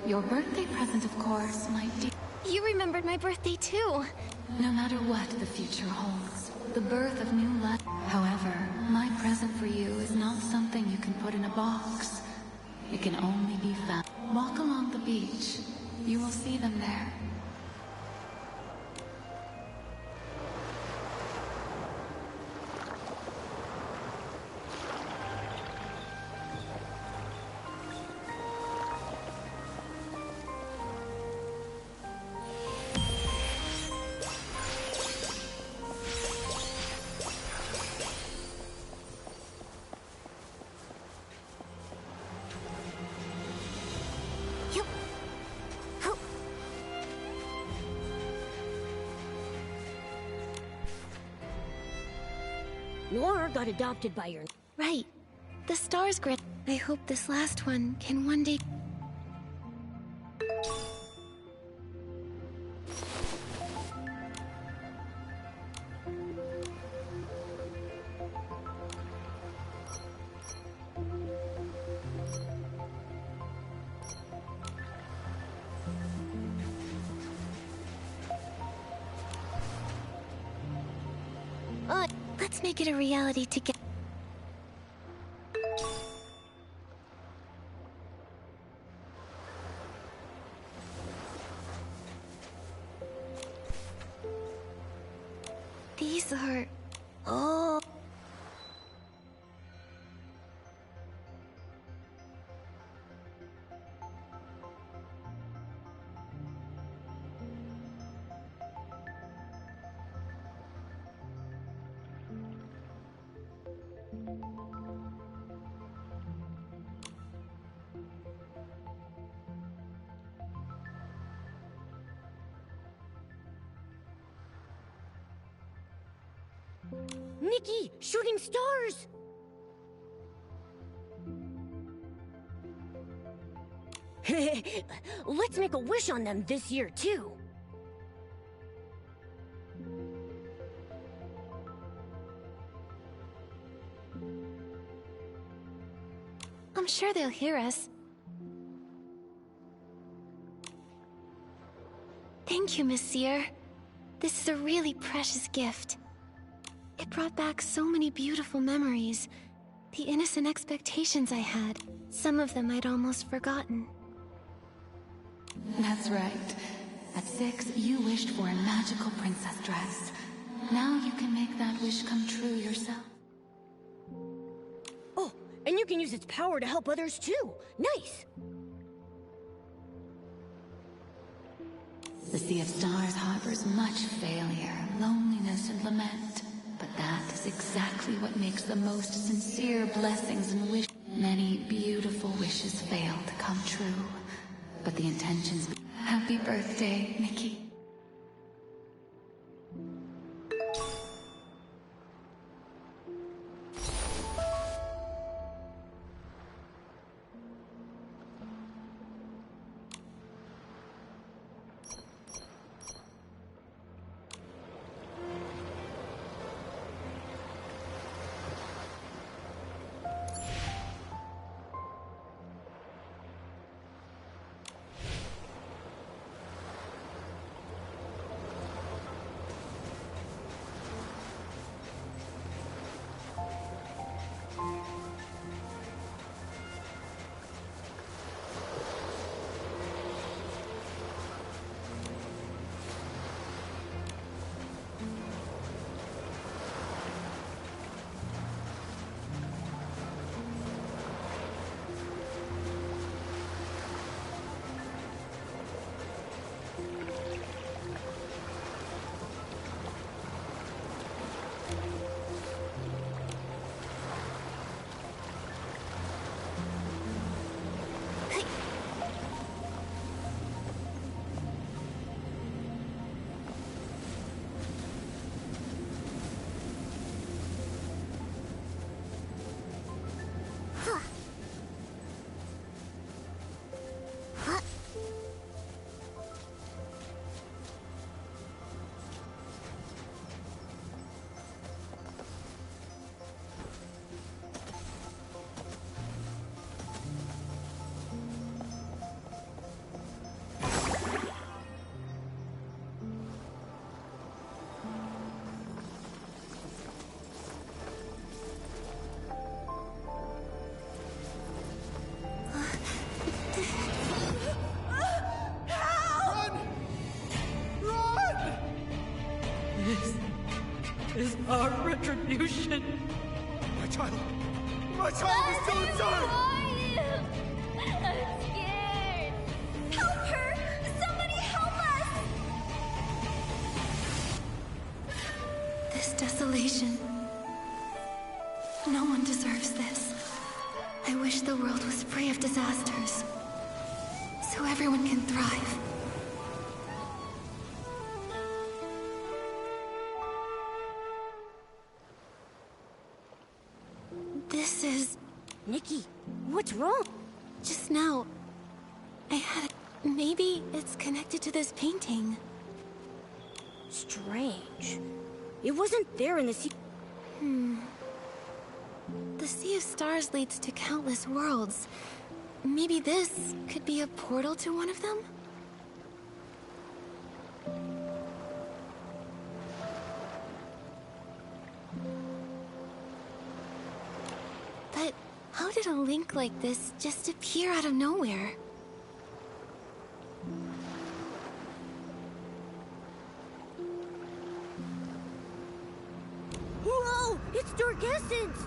Your birthday present, of course, my dear. You remembered my birthday too. No matter what the future holds, the birth of new life. However, my present for you is not something you can put in a box. It can only be found. Walk along the beach. You will see them there. Noir got adopted by your... Right. The stars grant. I hope this last one can one day... Let's make it a reality together. These are... Oh... Nikki! Shooting stars! Let's make a wish on them this year, too. I'm sure they'll hear us. Thank you, Miss Seer. This is a really precious gift. It brought back so many beautiful memories. The innocent expectations I had. Some of them I'd almost forgotten. That's right. At 6, you wished for a magical princess dress. Now you can make that wish come true yourself. Oh, and you can use its power to help others too. Nice! The Sea of Stars harbors much failure, loneliness, and lament. But that is exactly what makes the most sincere blessings and wishes. Many beautiful wishes fail to come true. But the intentions... Happy birthday, Nikki. our retribution. My child! My child is still inside! I'm scared! Help her! Somebody help us! This desolation. No one deserves this. I wish the world was free of disasters, so everyone can thrive. This is... Nikki, what's wrong? Just now, I had a... Maybe it's connected to this painting. Strange. It wasn't there in the sea. The Sea of Stars leads to countless worlds. Maybe this could be a portal to one of them? But how did a link like this just appear out of nowhere? Whoa! It's Dark Essence!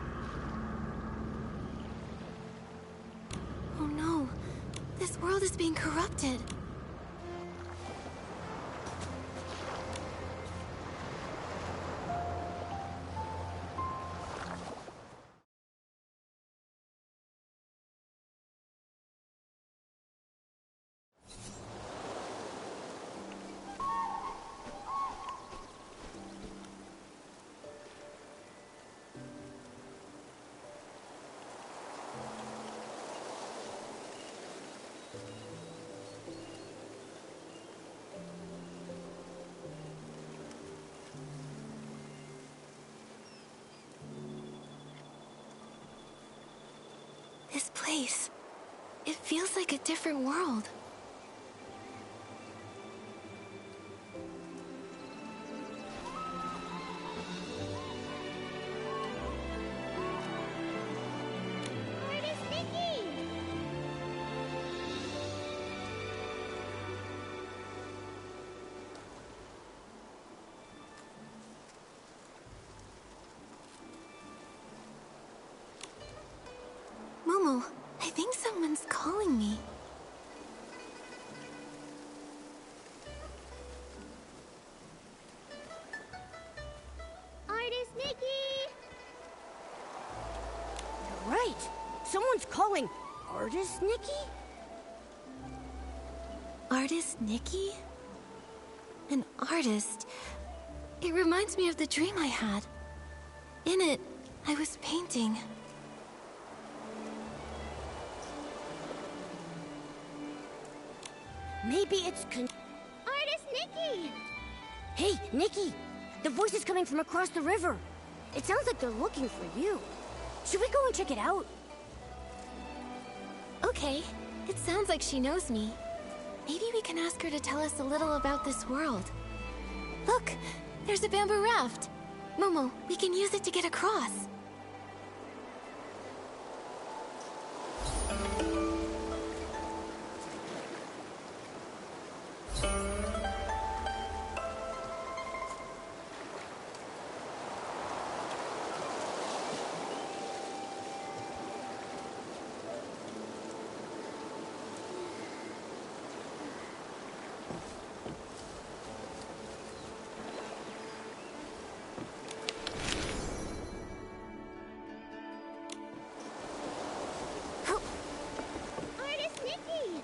Oh no, this world is being corrupted. This place, it feels like a different world. Artist Nikki! Momo, I think someone's calling me. Artist Nikki! You're right. Someone's calling Artist Nikki? Artist Nikki? An artist? It reminds me of the dream I had. In it, I was painting. Maybe it's Artist Nikki! Hey, Nikki! The voice is coming from across the river. It sounds like they're looking for you. Should we go and check it out? Okay, it sounds like she knows me. Maybe we can ask her to tell us a little about this world. Look, there's a bamboo raft. Momo, we can use it to get across. Artist Nikki!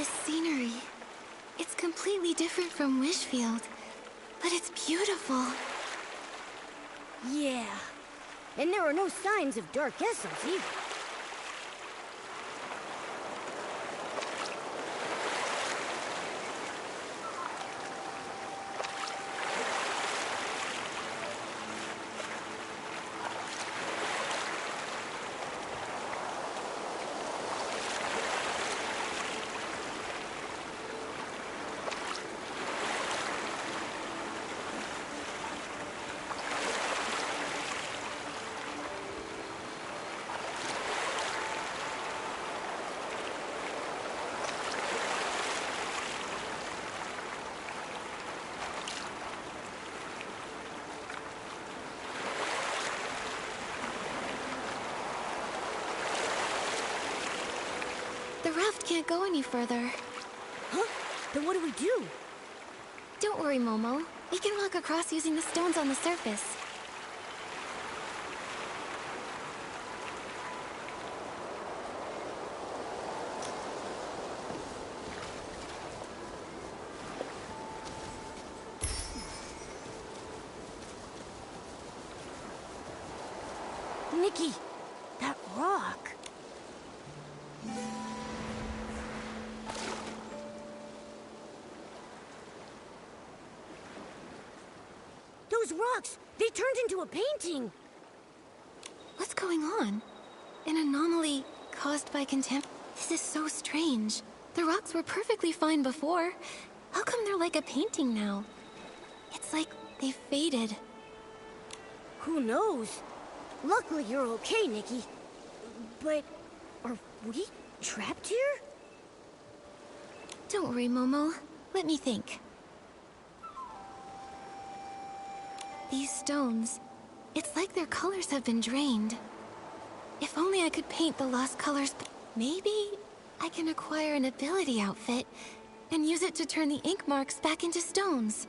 This scenery, it's completely different from Wishfield, but it's beautiful. Yeah. And there are no signs of dark essence either. The raft can't go any further. Huh? Then what do we do? Don't worry, Momo. We can walk across using the stones on the surface. Nikki, that rock. Those rocks, they turned into a painting. What's going on? An anomaly caused by contempt? This is so strange. The rocks were perfectly fine before. How come they're like a painting now? It's like they faded. Who knows? Luckily you're okay, Nikki. But are we trapped here? Don't worry, Momo. Let me think. These stones, it's like their colors have been drained. If only I could paint the lost colors. Maybe I can acquire an ability outfit and use it to turn the ink marks back into stones.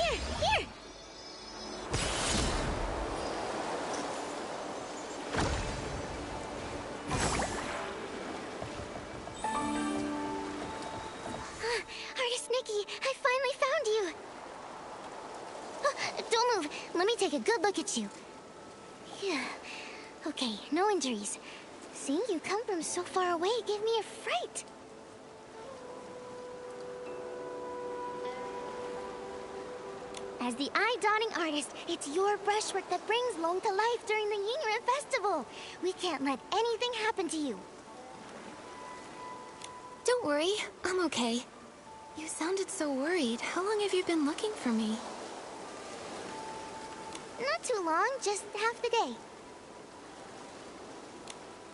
Here! Here! Artist Nikki, I finally found you! Don't move! Let me take a good look at you. Yeah. Okay, no injuries. Seeing you come from so far away gave me a fright. As the eye-dotting artist, it's your brushwork that brings Long to life during the Yingren Festival. We can't let anything happen to you. Don't worry, I'm okay. You sounded so worried. How long have you been looking for me? Not too long, just half the day.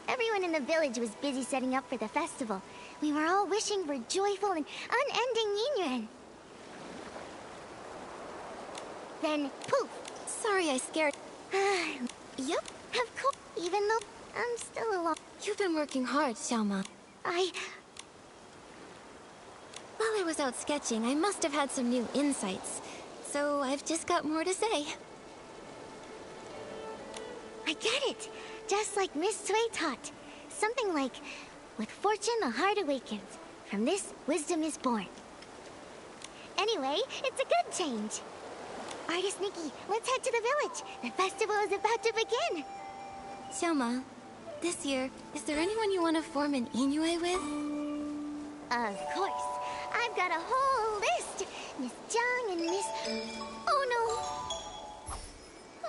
Everyone in the village was busy setting up for the festival. We were all wishing for joyful and unending Yingren. Then, poof! Sorry I scared. Yup, of course, even though I'm still alone. You've been working hard, Xiaoma. While I was out sketching, I must have had some new insights. So I've just got more to say. I get it! Just like Miss Sui taught. Something like, with fortune the heart awakens. From this, wisdom is born. Anyway, it's a good change. Artist Nikki, let's head to the village. The festival is about to begin. Xiaoma, this year, is there anyone you want to form an Inoue with? Of course. I've got a whole list. Miss Jiang and Miss... Oh no!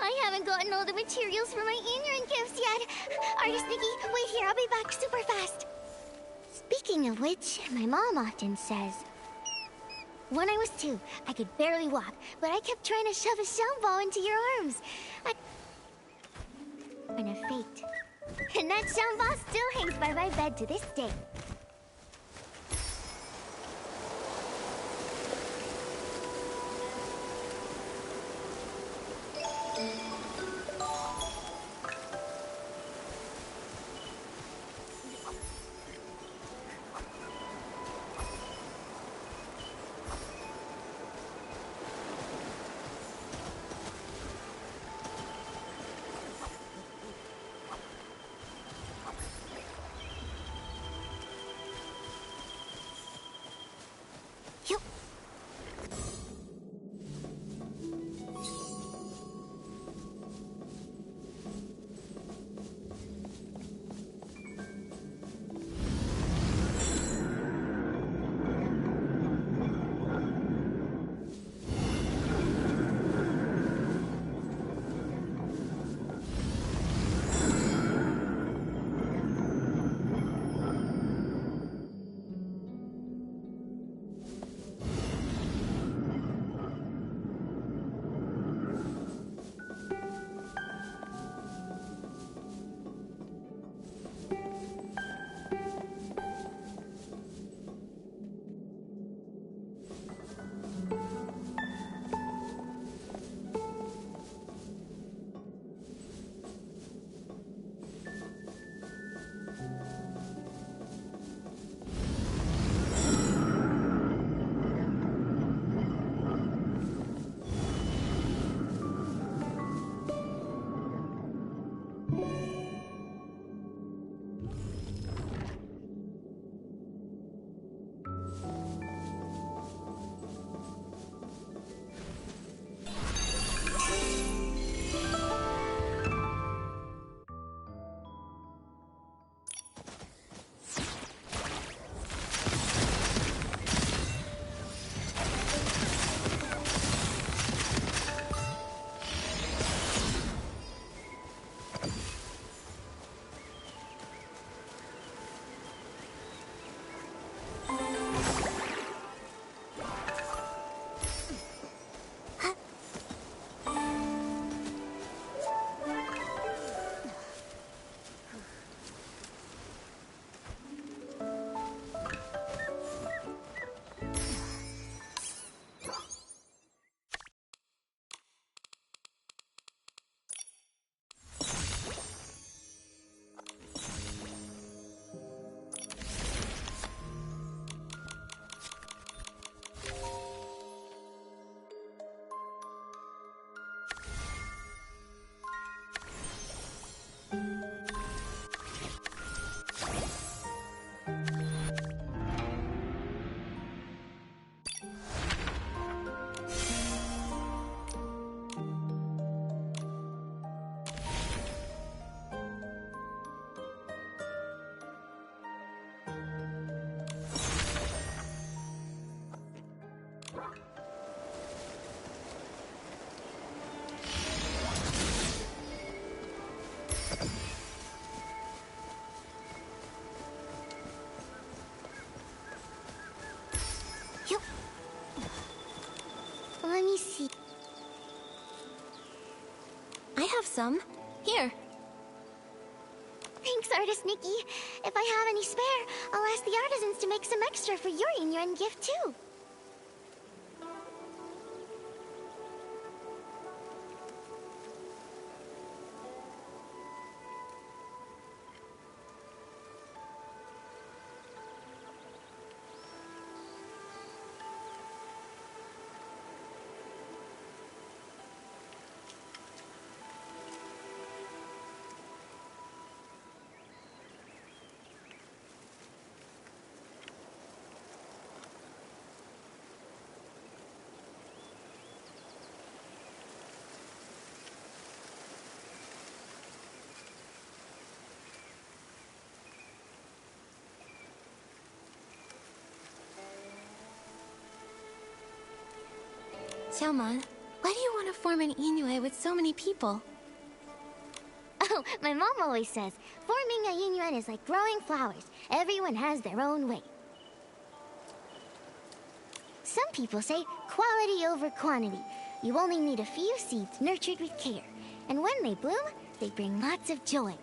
I haven't gotten all the materials for my Yingren gifts yet. Artist Nikki, wait here. I'll be back super fast. Speaking of which, my mom often says... When I was 2, I could barely walk, but I kept trying to shove a sound ball into your arms. And a fate. And that sound ball still hangs by my bed to this day. I have some. Here. Thanks, Artist Nikki. If I have any spare, I'll ask the artisans to make some extra for your Inyuan gift, too. Xiaoman, why do you want to form an Inyue with so many people? Oh, my mom always says, forming a Inyuan is like growing flowers. Everyone has their own way. Some people say quality over quantity. You only need a few seeds nurtured with care. And when they bloom, they bring lots of joy.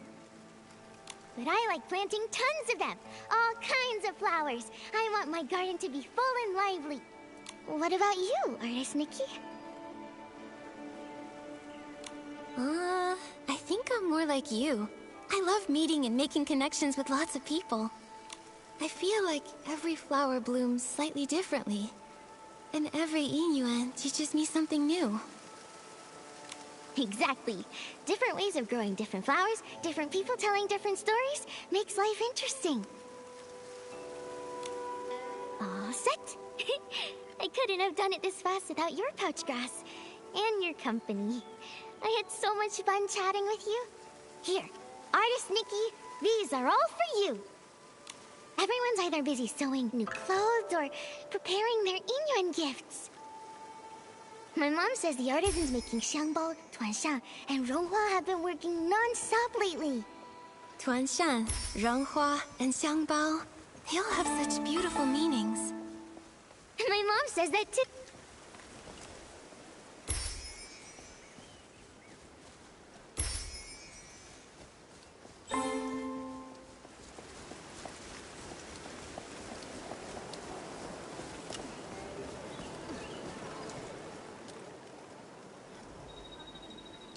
But I like planting tons of them. All kinds of flowers. I want my garden to be full and lively. What about you, Artist Nikki? I think I'm more like you. I love meeting and making connections with lots of people. I feel like every flower blooms slightly differently. And every Inyuan teaches me something new. Exactly. Different ways of growing different flowers, different people telling different stories, makes life interesting. All set? I couldn't have done it this fast without your pouch grass. And your company. I had so much fun chatting with you. Here, Artist Nikki, these are all for you. Everyone's either busy sewing new clothes or preparing their Inyuan gifts. My mom says the artisans making Xiangbao, Tuanshan, and Ronghua have been working non-stop lately. Tuanshan, Renghua, and Xiangbao, they all have such beautiful meanings. My mom says that too.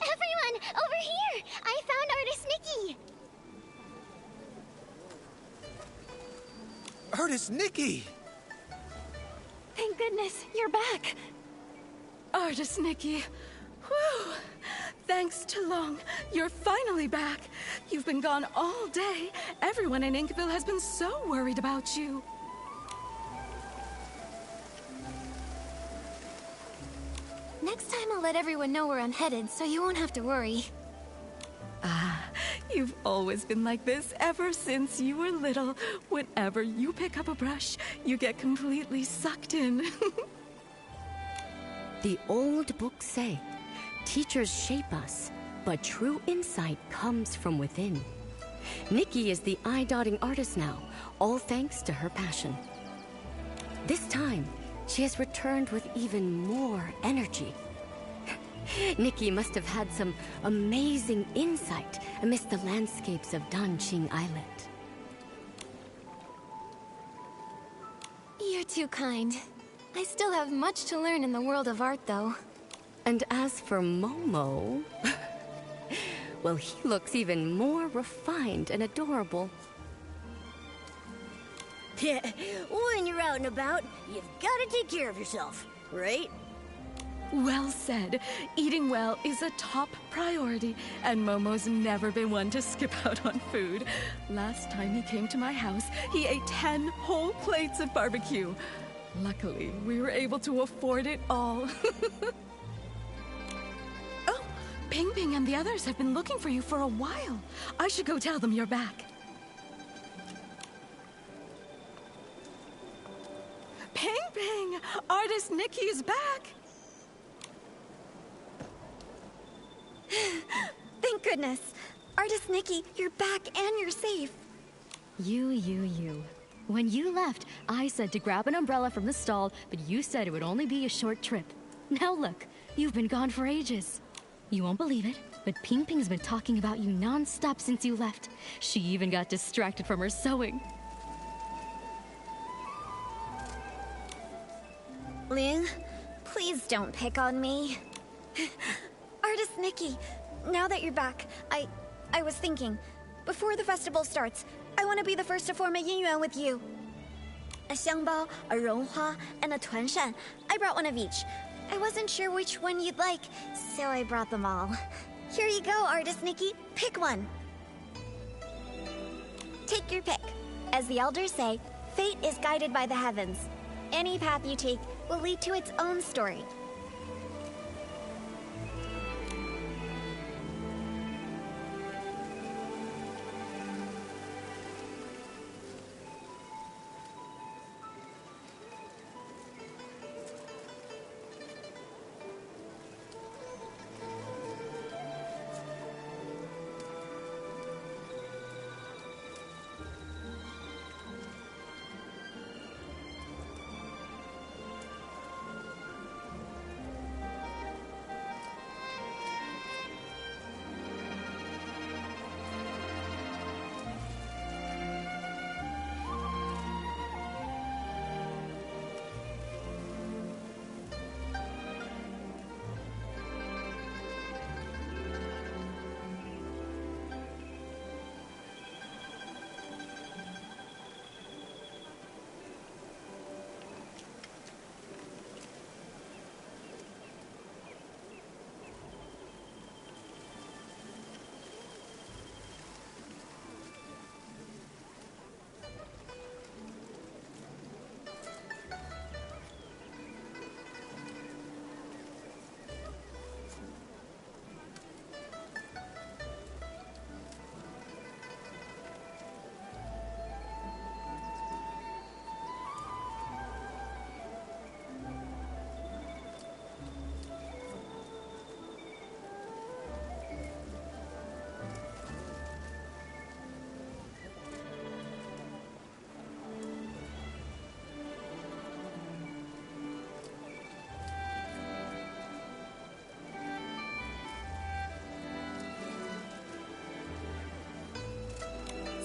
Everyone, over here! I found Artist Nikki! Artist Nikki! Thank goodness, you're back. Artist Nikki. Whew. Thanks to Long, you're finally back. You've been gone all day. Everyone in Inkville has been so worried about you. Next time I'll let everyone know where I'm headed, so you won't have to worry. You've always been like this ever since you were little. Whenever you pick up a brush, you get completely sucked in. The old books say, teachers shape us, but true insight comes from within. Nikki is the eye-dotting artist now, all thanks to her passion. This time, she has returned with even more energy. Nikki must have had some amazing insight amidst the landscapes of Danqing Island. You're too kind. I still have much to learn in the world of art, though. And as for Momo... well, he looks even more refined and adorable. Yeah, when you're out and about, you've got to take care of yourself, right? Well said. Eating well is a top priority, and Momo's never been one to skip out on food. Last time he came to my house, he ate 10 whole plates of barbecue. Luckily, we were able to afford it all. Oh, Ping Ping and the others have been looking for you for a while. I should go tell them you're back. Ping Ping! Artist Nikki is back! Thank goodness. Artist Nikki, you're back and you're safe. You. When you left, I said to grab an umbrella from the stall, but you said it would only be a short trip. Now look, you've been gone for ages. You won't believe it, but Ping Ping's been talking about you non-stop since you left. She even got distracted from her sewing. Ling, please don't pick on me. Artist Nikki, now that you're back, I was thinking, before the festival starts, I want to be the first to form a yin yuan with you. A xiangbao, a ronghua, and a tuanshan. I brought one of each. I wasn't sure which one you'd like, so I brought them all. Here you go, Artist Nikki. Pick one. Take your pick. As the elders say, fate is guided by the heavens. Any path you take will lead to its own story.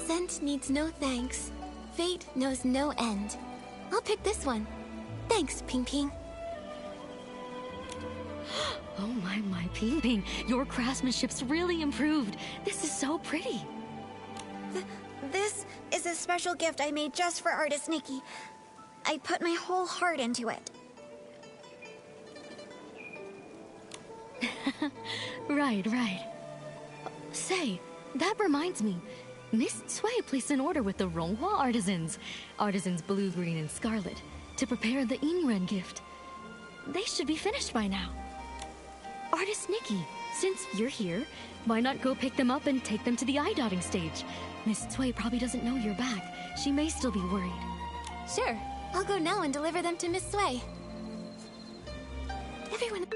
Scent needs no thanks. Fate knows no end. I'll pick this one. Thanks, Ping Ping. Oh my, Ping Ping. Your craftsmanship's really improved. This is so pretty. This is a special gift I made just for Artist Nikki. I put my whole heart into it. Right. Say, that reminds me. Miss Cui placed an order with the Ronghua artisans blue, green, and scarlet, to prepare the Yinren gift. They should be finished by now. Artist Nikki, since you're here, why not go pick them up and take them to the eye-dotting stage? Miss Cui probably doesn't know you're back. She may still be worried. Sure, I'll go now and deliver them to Miss Cui. Everyone...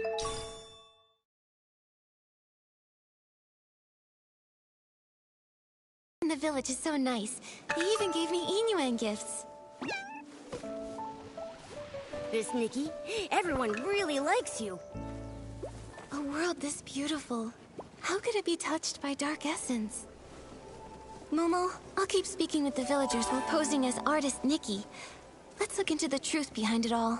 The village is so nice. They even gave me Inuan gifts. Miss Nikki, everyone really likes you. A world this beautiful. How could it be touched by dark essence? Momo, I'll keep speaking with the villagers while posing as Artist Nikki. Let's look into the truth behind it all.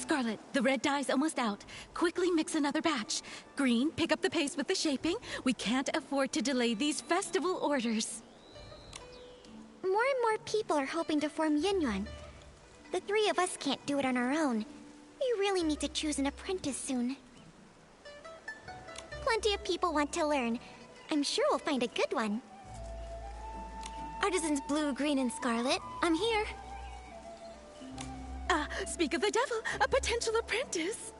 Scarlet, the red dye's almost out. Quickly mix another batch. Green, pick up the pace with the shaping. We can't afford to delay these festival orders. More and more people are hoping to form Yunyuan. The three of us can't do it on our own. We really need to choose an apprentice soon. Plenty of people want to learn. I'm sure we'll find a good one. Artisans Blue, Green, and Scarlet, I'm here. Speak of the devil, a potential apprentice.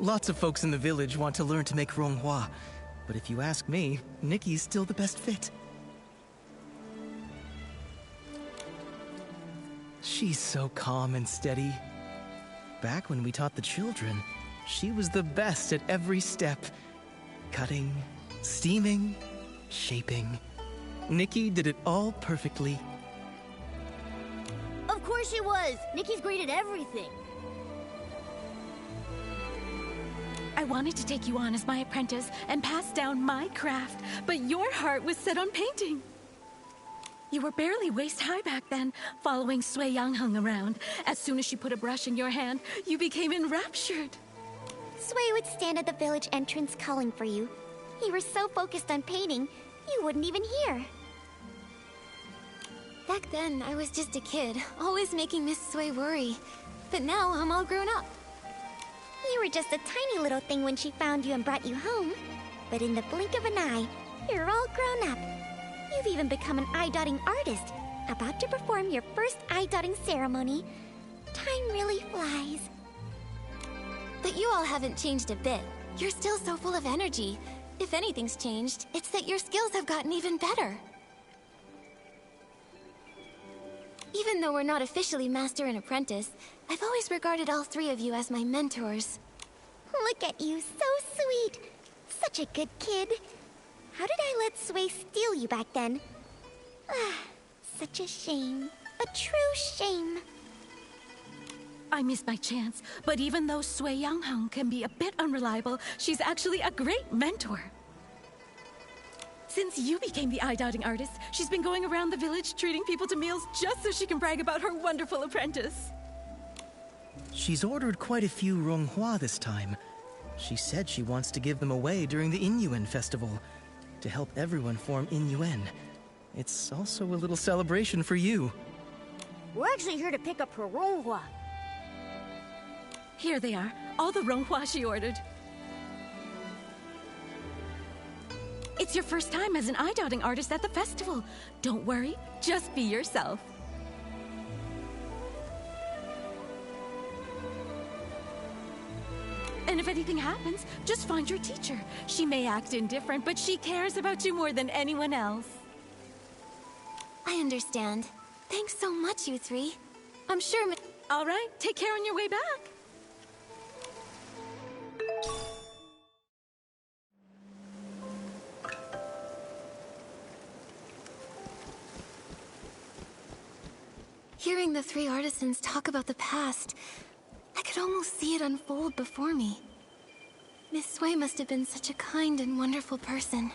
Lots of folks in the village want to learn to make ronghua, but if you ask me, Nikki's still the best fit. She's so calm and steady. Back when we taught the children, she was the best at every step. Cutting, steaming, shaping. Nikki did it all perfectly. Of course she was! Nikki's great at everything. I wanted to take you on as my apprentice and pass down my craft, but your heart was set on painting. You were barely waist-high back then, following Sui Yangheng around. As soon as she put a brush in your hand, you became enraptured. Sui would stand at the village entrance calling for you. You were so focused on painting, you wouldn't even hear. Back then, I was just a kid, always making Miss Sui worry. But now, I'm all grown up. You were just a tiny little thing when she found you and brought you home. But in the blink of an eye, you're all grown up. You've even become an eye-dotting artist, about to perform your first eye-dotting ceremony. Time really flies. But you all haven't changed a bit. You're still so full of energy. If anything's changed, it's that your skills have gotten even better. Even though we're not officially master and apprentice, I've always regarded all three of you as my mentors. Look at you, so sweet. Such a good kid. How did I let Sui steal you back then? Such a shame. A true shame. I missed my chance, but even though Sui Yangheng can be a bit unreliable, she's actually a great mentor. Since you became the eye-dotting artist, she's been going around the village treating people to meals just so she can brag about her wonderful apprentice. She's ordered quite a few ronghua this time. She said she wants to give them away during the Inyuan festival, to help everyone form Inyuan. It's also a little celebration for you. We're actually here to pick up her ronghua. Here they are, all the ronghua she ordered. It's your first time as an eye-dotting artist at the festival. Don't worry, just be yourself. And if anything happens, just find your teacher. She may act indifferent, but she cares about you more than anyone else. I understand. Thanks so much, you three. I'm sure All right, take care on your way back. Hearing the three artisans talk about the past, I could almost see it unfold before me. Miss Sui must have been such a kind and wonderful person.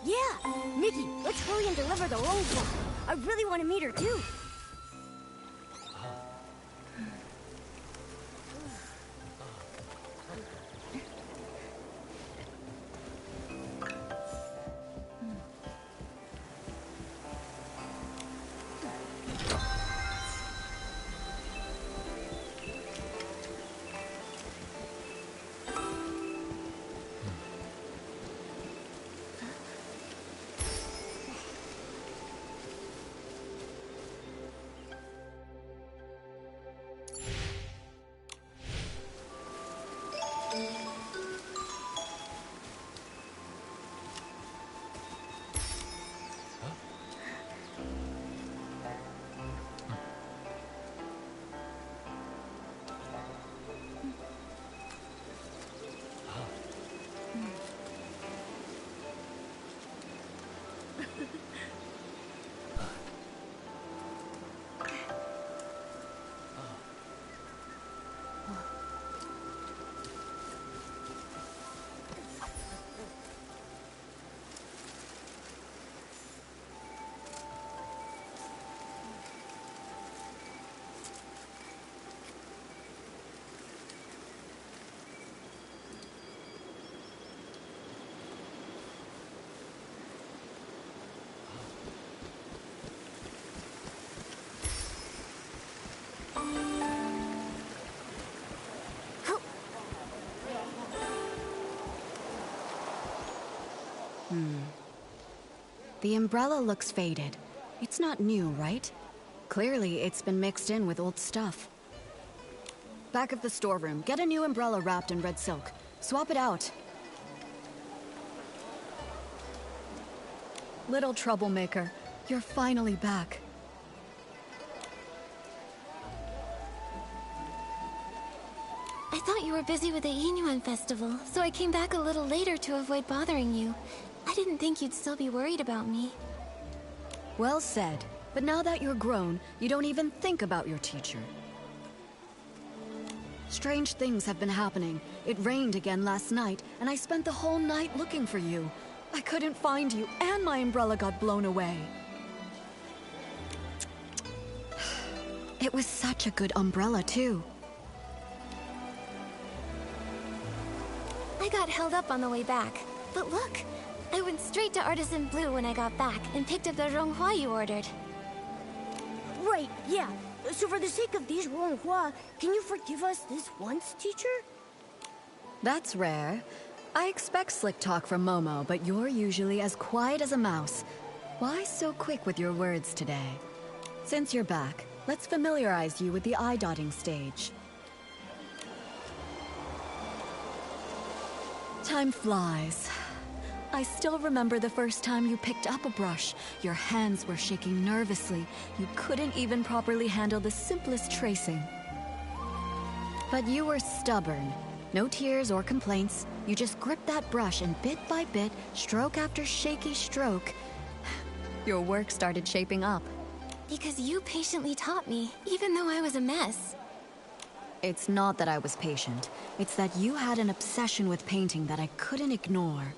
Yeah! Nikki, let's hurry and deliver the ronghua. I really want to meet her too. The umbrella looks faded. It's not new, right? Clearly, it's been mixed in with old stuff. Back of the storeroom, get a new umbrella wrapped in red silk. Swap it out. Little troublemaker, you're finally back. I thought you were busy with the Inuan festival, so I came back a little later to avoid bothering you. I didn't think you'd still be worried about me. Well said. But now that you're grown, you don't even think about your teacher. Strange things have been happening. It rained again last night, and I spent the whole night looking for you. I couldn't find you, and my umbrella got blown away. It was such a good umbrella, too. I got held up on the way back. But look, I went straight to Artisan Blue when I got back and picked up the Ronghua you ordered. Right, yeah. So for the sake of these Ronghua, can you forgive us this once, teacher? That's rare. I expect slick talk from Momo, but you're usually as quiet as a mouse. Why so quick with your words today? Since you're back, let's familiarize you with the eye-dotting stage. Time flies. I still remember the first time you picked up a brush. Your hands were shaking nervously. You couldn't even properly handle the simplest tracing. But you were stubborn. No tears or complaints. You just gripped that brush and bit by bit, stroke after shaky stroke, your work started shaping up. Because you patiently taught me, even though I was a mess. It's not that I was patient. It's that you had an obsession with painting that I couldn't ignore.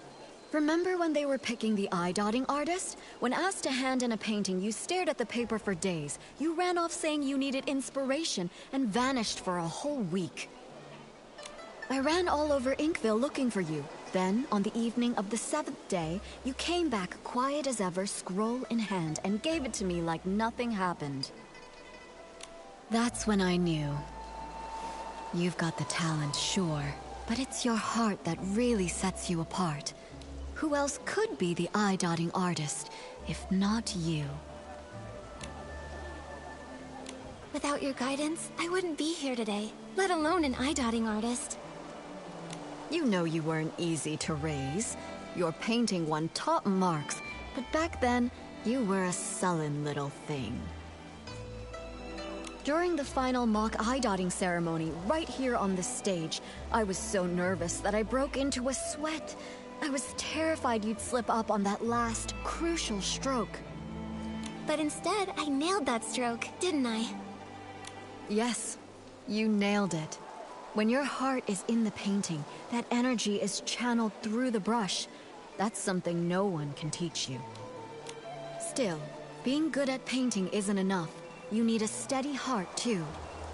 Remember when they were picking the eye-dotting artist? When asked to hand in a painting, you stared at the paper for days. You ran off saying you needed inspiration and vanished for a whole week. I ran all over Inkville looking for you. Then, on the evening of the 7th day, you came back quiet as ever, scroll in hand, and gave it to me like nothing happened. That's when I knew. You've got the talent, sure, but it's your heart that really sets you apart. Who else could be the eye-dotting artist, if not you? Without your guidance, I wouldn't be here today, let alone an eye-dotting artist. You know you weren't easy to raise. Your painting won top marks, but back then, you were a sullen little thing. During the final mock eye-dotting ceremony, right here on the stage, I was so nervous that I broke into a sweat. I was terrified you'd slip up on that last, crucial stroke. But instead, I nailed that stroke, didn't I? Yes, you nailed it. When your heart is in the painting, that energy is channeled through the brush. That's something no one can teach you. Still, being good at painting isn't enough. You need a steady heart, too.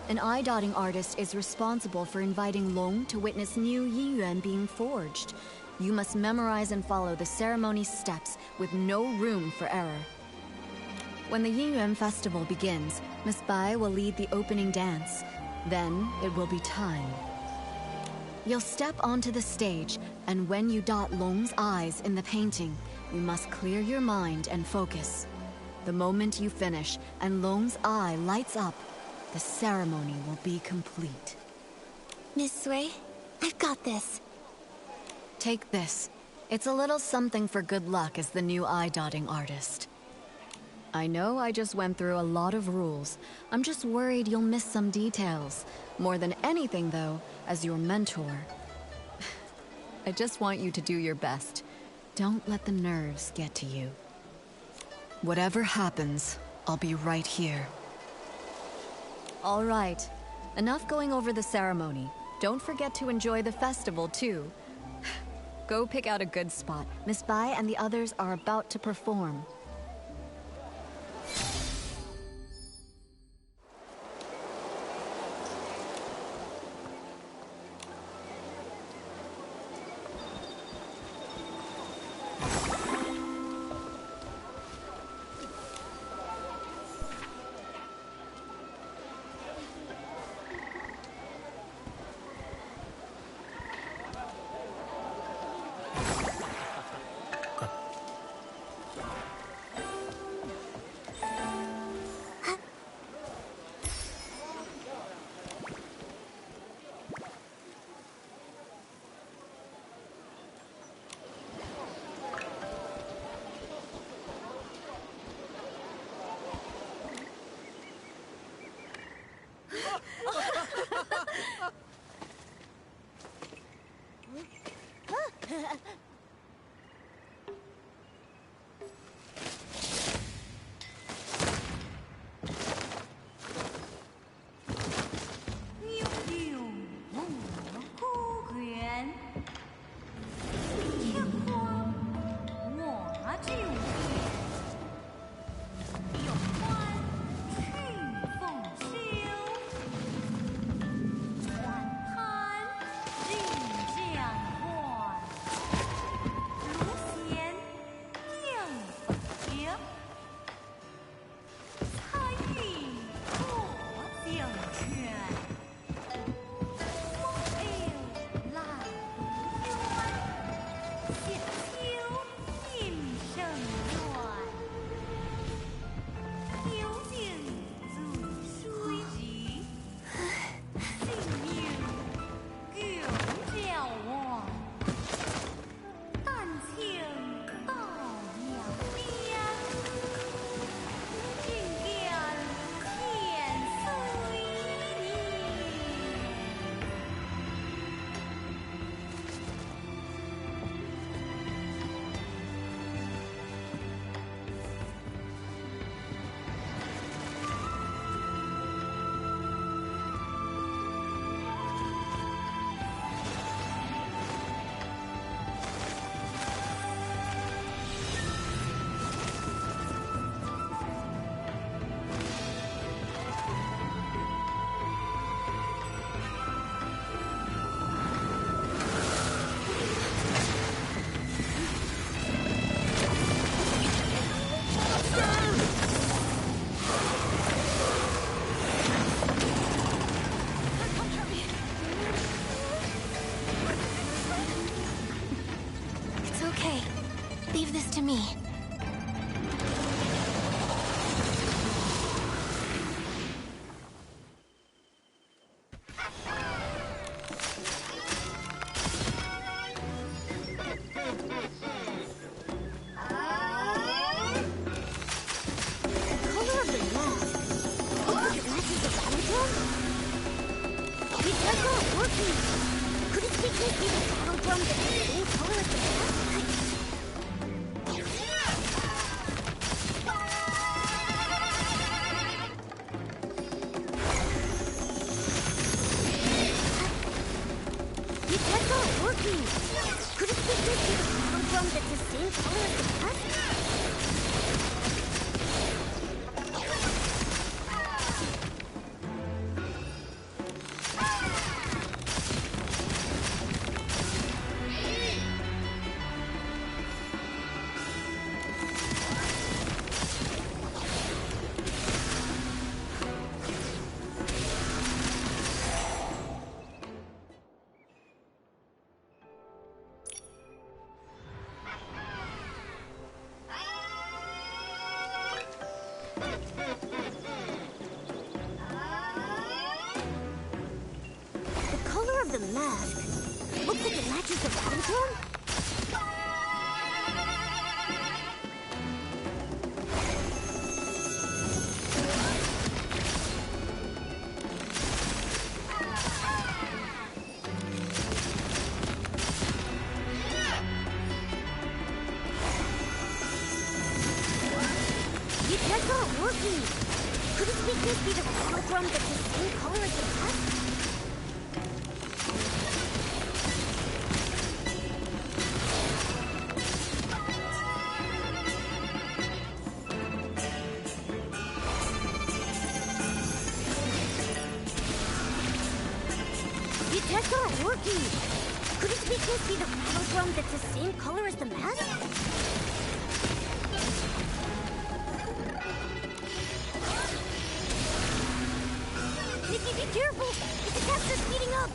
An eye-dotting artist is responsible for inviting Long to witness new Yinyuan being forged. You must memorize and follow the ceremony's steps with no room for error. When the Yinyuan festival begins, Miss Bai will lead the opening dance. Then it will be time. You'll step onto the stage, and when you dot Long's eyes in the painting, you must clear your mind and focus. The moment you finish and Long's eye lights up, the ceremony will be complete. Miss Sui, I've got this. Take this. It's a little something for good luck as the new eye-dotting artist. I know I just went through a lot of rules. I'm just worried you'll miss some details. More than anything, though, as your mentor. I just want you to do your best. Don't let the nerves get to you. Whatever happens, I'll be right here. All right. Enough going over the ceremony. Don't forget to enjoy the festival, too. Go pick out a good spot. Miss Bai and the others are about to perform. working! Could it be the battle drum that's the same color as the mask? That's not working! Could it be the battle drum that's the same color as the mask? The mask looks like it matches the battle drum. That's not working. Could it be the battle drum that's the same color as the mask? That's not working! Could it be the battle drum that's the same color as the mask? Nikki, be careful! The attacks are speeding up!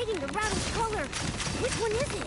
The rattle's color. Which one is it?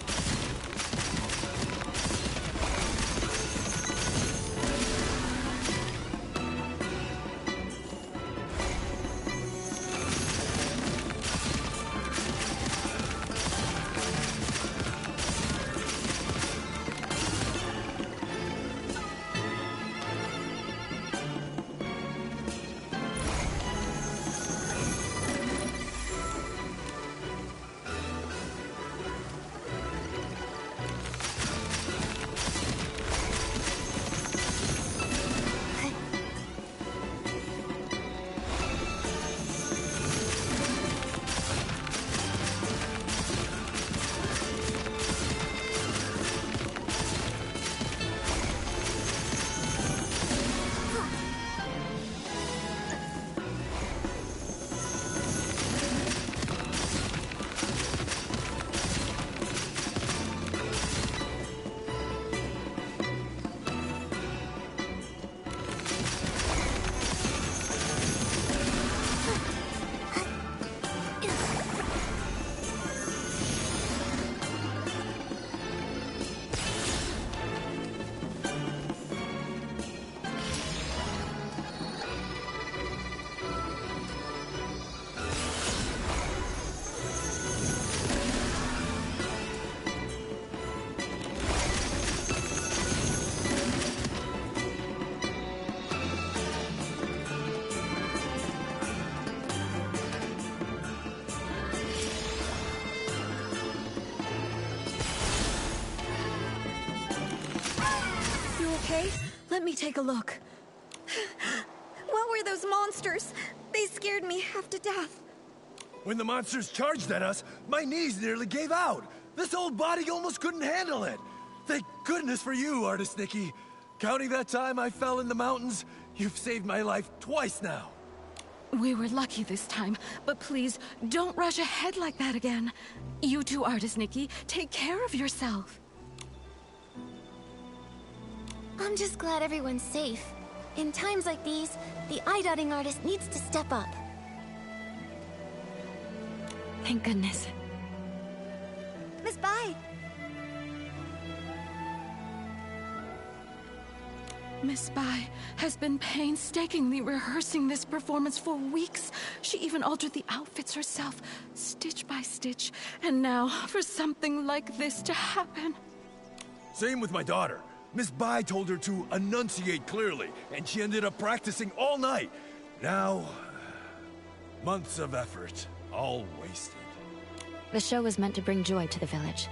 Okay, let me take a look. What were those monsters? They scared me half to death. When the monsters charged at us, my knees nearly gave out. This old body almost couldn't handle it. Thank goodness for you, Artist Nikki. Counting that time I fell in the mountains, you've saved my life twice now. We were lucky this time, but please, don't rush ahead like that again. You too, Artist Nikki. Take care of yourself. I'm just glad everyone's safe. In times like these, the eye-dotting artist needs to step up. Thank goodness. Miss Bai! Miss Bai has been painstakingly rehearsing this performance for weeks. She even altered the outfits herself, stitch by stitch. And now, for something like this to happen. Same with my daughter. Miss Bai told her to enunciate clearly, and she ended up practicing all night. Now, months of effort, all wasted. The show was meant to bring joy to the village.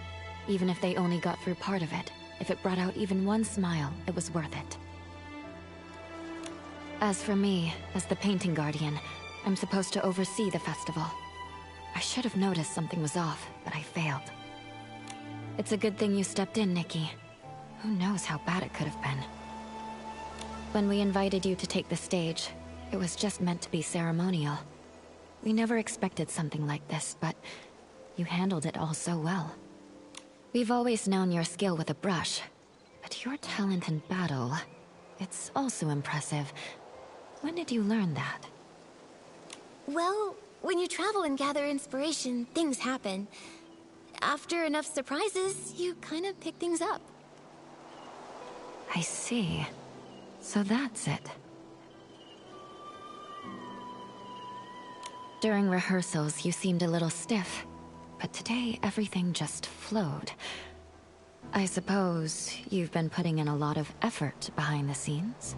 Even if they only got through part of it, if it brought out even one smile, it was worth it. As for me, as the painting guardian, I'm supposed to oversee the festival. I should have noticed something was off, but I failed. It's a good thing you stepped in, Nikki. Who knows how bad it could have been. When we invited you to take the stage, it was just meant to be ceremonial. We never expected something like this, but you handled it all so well. We've always known your skill with a brush, but your talent in battle, it's also impressive. When did you learn that? Well, when you travel and gather inspiration, things happen. After enough surprises, you kind of pick things up. I see. So that's it. During rehearsals, you seemed a little stiff, but today everything just flowed. I suppose you've been putting in a lot of effort behind the scenes?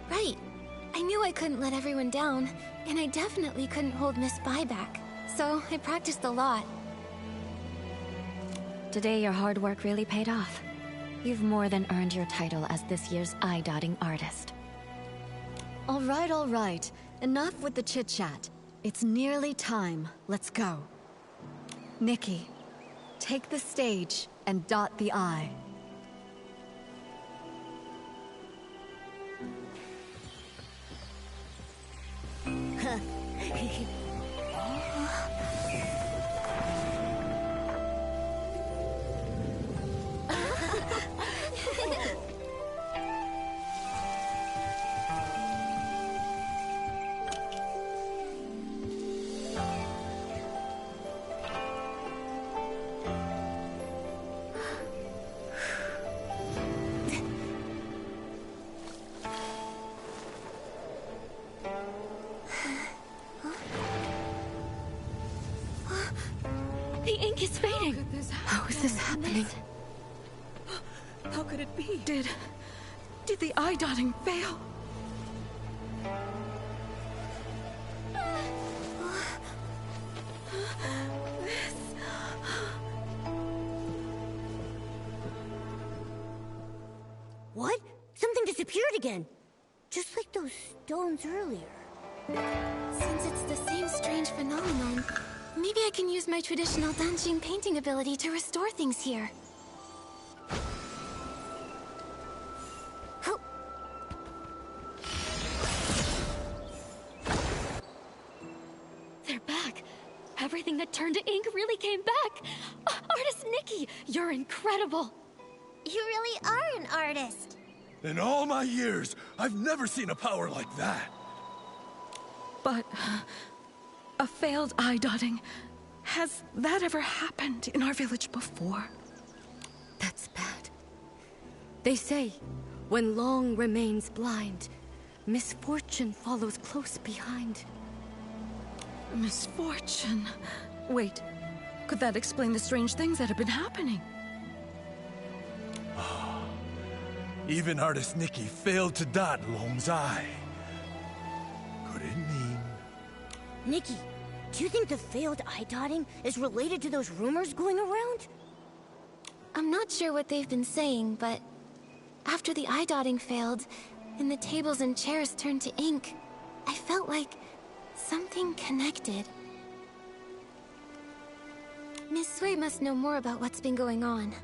Right. I knew I couldn't let everyone down, and I definitely couldn't hold Miss Bai back. So I practiced a lot. Today your hard work really paid off. You've more than earned your title as this year's eye-dotting artist. All right. Enough with the chit-chat. It's nearly time. Let's go. Nikki, take the stage and dot the I. The ink is fading! How is this happening? How could it be? Did the eye-dotting fail? What? Something disappeared again. Just like those stones earlier. Since it's the same strange phenomenon, maybe I can use my traditional Danjing painting ability to restore things here. How? They're back. Everything that turned to ink really came back. Artist Nikki, you're incredible. You really are an artist. In all my years, I've never seen a power like that. But a failed eye-dotting. Has that ever happened in our village before? That's bad. They say, when long remains blind, misfortune follows close behind. Misfortune. Wait, could that explain the strange things that have been happening? Even artist Nikki failed to dot Long's eye. Could it mean... Nikki, do you think the failed eye-dotting is related to those rumors going around? I'm not sure what they've been saying, but after the eye-dotting failed, and the tables and chairs turned to ink, I felt like something connected. Miss Sui must know more about what's been going on.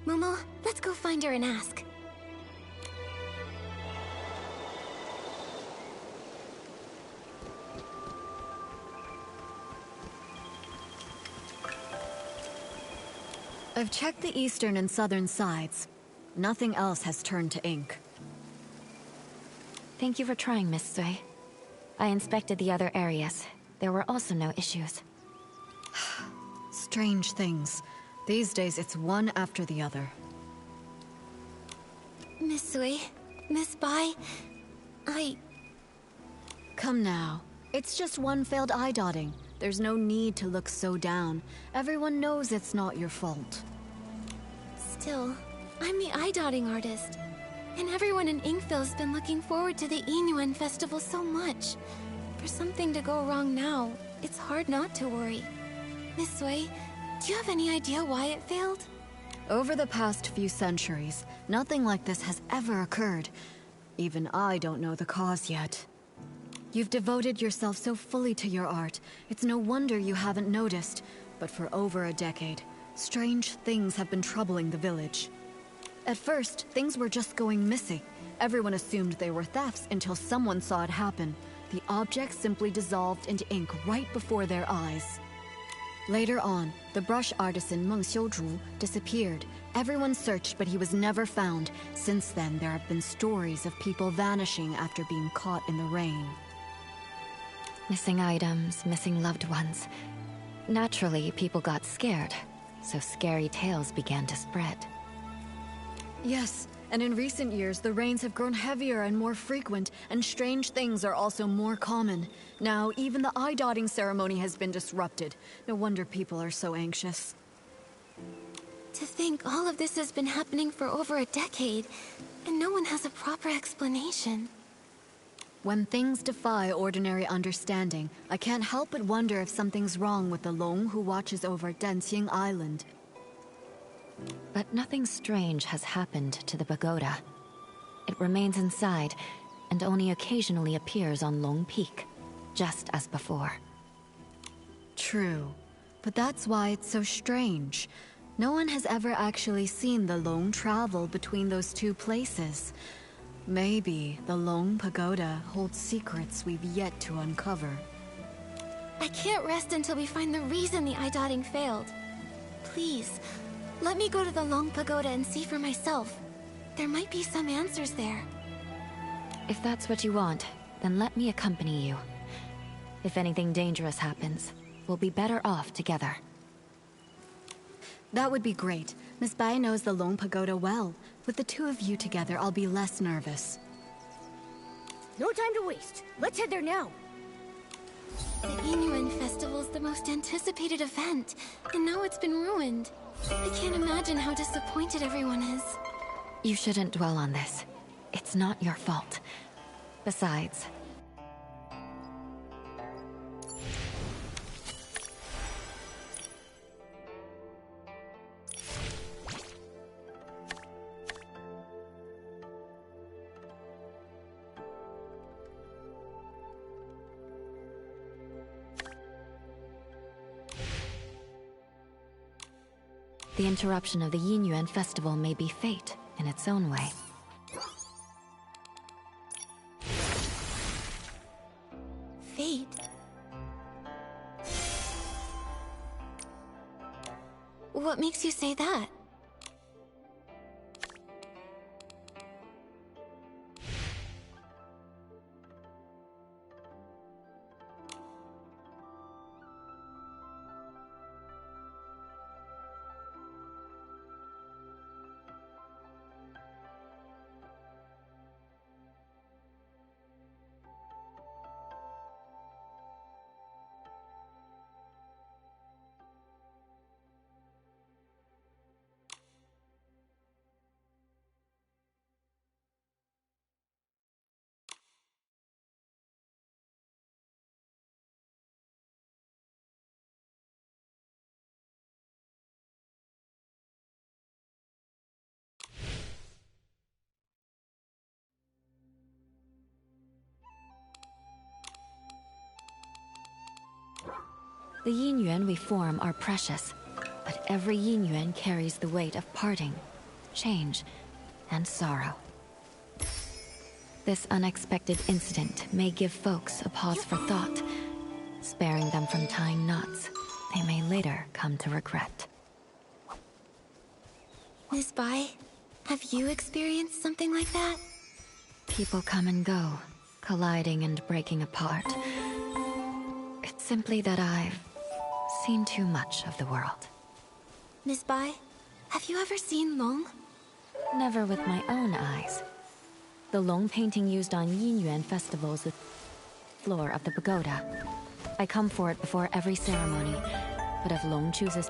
Momo, let's go find her and ask. I've checked the eastern and southern sides. Nothing else has turned to ink. Thank you for trying, Miss Sui. I inspected the other areas. There were also no issues. Strange things. These days, it's one after the other. Miss Sui, Miss Bai, Come now. It's just one failed eye dotting. There's no need to look so down. Everyone knows it's not your fault. Still, I'm the eye-dotting artist. And everyone in Inkville's been looking forward to the Inyuan festival so much. For something to go wrong now, it's hard not to worry. Miss Sui, do you have any idea why it failed? Over the past few centuries, nothing like this has ever occurred. Even I don't know the cause yet. You've devoted yourself so fully to your art, it's no wonder you haven't noticed. But for over a decade, strange things have been troubling the village. At first, things were just going missing. Everyone assumed they were thefts until someone saw it happen. The objects simply dissolved into ink right before their eyes. Later on, the brush artisan Meng Xiuzhu disappeared. Everyone searched, but he was never found. Since then, there have been stories of people vanishing after being caught in the rain. Missing items, missing loved ones. Naturally, people got scared, so scary tales began to spread. Yes, and in recent years, the rains have grown heavier and more frequent, and strange things are also more common. Now, even the eye-dotting ceremony has been disrupted. No wonder people are so anxious. To think all of this has been happening for over a decade, and no one has a proper explanation. When things defy ordinary understanding, I can't help but wonder if something's wrong with the Long who watches over Danxing Island. But nothing strange has happened to the pagoda. It remains inside, and only occasionally appears on Long Peak, just as before. True, but that's why it's so strange. No one has ever actually seen the Long travel between those two places. Maybe the Long Pagoda holds secrets we've yet to uncover. I can't rest until we find the reason the eye-dotting failed. Please, let me go to the Long Pagoda and see for myself. There might be some answers there. If that's what you want, then let me accompany you. If anything dangerous happens, we'll be better off together. That would be great. Miss Bai knows the Long Pagoda well. With the two of you together, I'll be less nervous. No time to waste. Let's head there now. The Inyuan Festival's the most anticipated event, and now it's been ruined. I can't imagine how disappointed everyone is. You shouldn't dwell on this. It's not your fault. Besides, the interruption of the Yinyuan festival may be fate in its own way. Fate? What makes you say that? The Yinyuan we form are precious, but every Yinyuan carries the weight of parting, change, and sorrow. This unexpected incident may give folks a pause for thought, sparing them from tying knots they may later come to regret. Miss Bai, have you experienced something like that? People come and go, colliding and breaking apart. It's simply that I've seen too much of the world. Miss Bai, have you ever seen Long? Never with my own eyes. The Long painting used on Yin Yuan festivals is the floor of the pagoda. I come for it before every ceremony, but if Long chooses...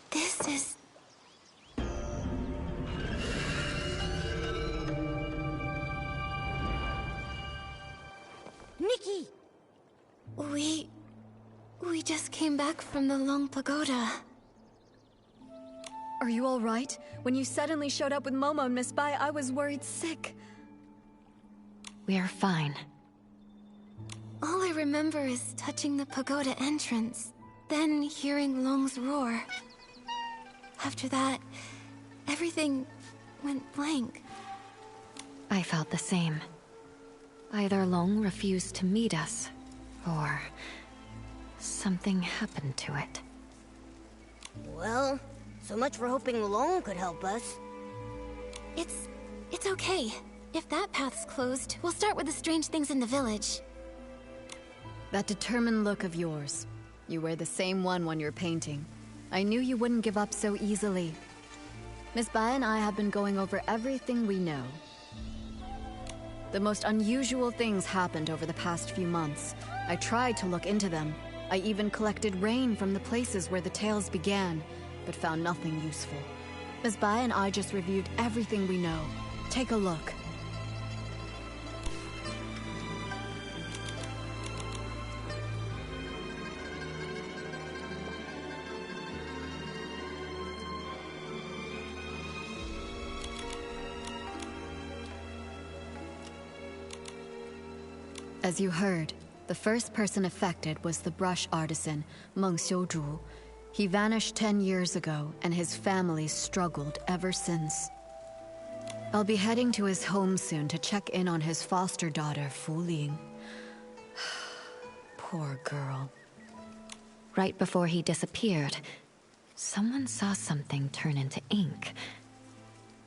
This is... Nikki! We just came back from the Long Pagoda. Are you all right? When you suddenly showed up with Momo and Miss Bai, I was worried sick. We're fine. All I remember is touching the pagoda entrance, then hearing Long's roar. After that, everything went blank. I felt the same. Either Long refused to meet us, or something happened to it. Well, so much for hoping Long could help us. It's okay. If that path's closed, we'll start with the strange things in the village. That determined look of yours. You wear the same one when you're painting. I knew you wouldn't give up so easily. Miss Bai and I have been going over everything we know. The most unusual things happened over the past few months. I tried to look into them. I even collected rain from the places where the tales began, but found nothing useful. Miss Bai and I just reviewed everything we know. Take a look. As you heard, the first person affected was the brush artisan, Meng Xiuzhu. He vanished 10 years ago, and his family struggled ever since. I'll be heading to his home soon to check in on his foster daughter, Fu Ling. Poor girl. Right before he disappeared, someone saw something turn into ink.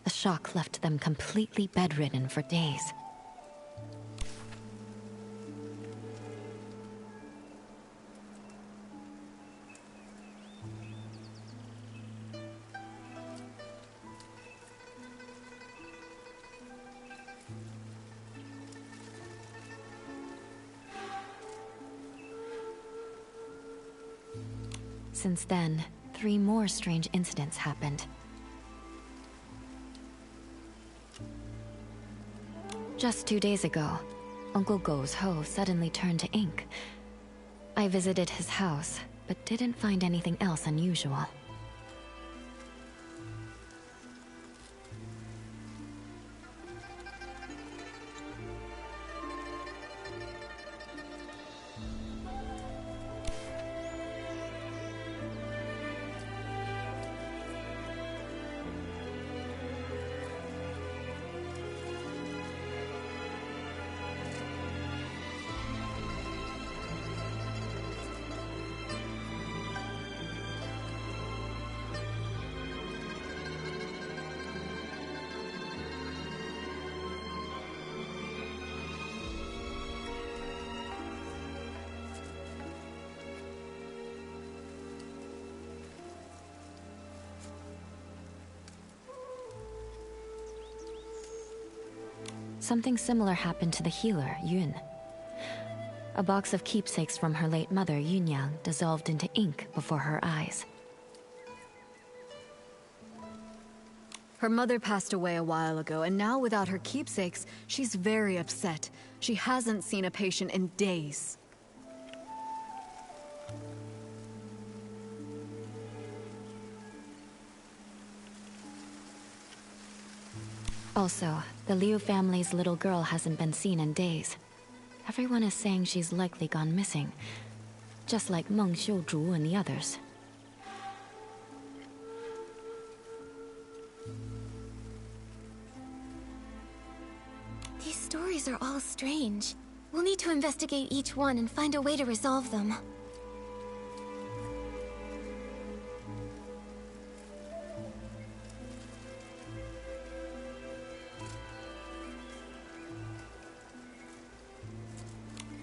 The shock left them completely bedridden for days. Since then, 3 more strange incidents happened. Just 2 days ago, Uncle Go's hoe suddenly turned to ink. I visited his house, but didn't find anything else unusual. Something similar happened to the healer, Yun. A box of keepsakes from her late mother, Yunyang, dissolved into ink before her eyes. Her mother passed away a while ago, and now without her keepsakes, she's very upset. She hasn't seen a patient in days. Also, the Liu family's little girl hasn't been seen in days. Everyone is saying she's likely gone missing, just like Meng Xiuzhu and the others. These stories are all strange. We'll need to investigate each one and find a way to resolve them.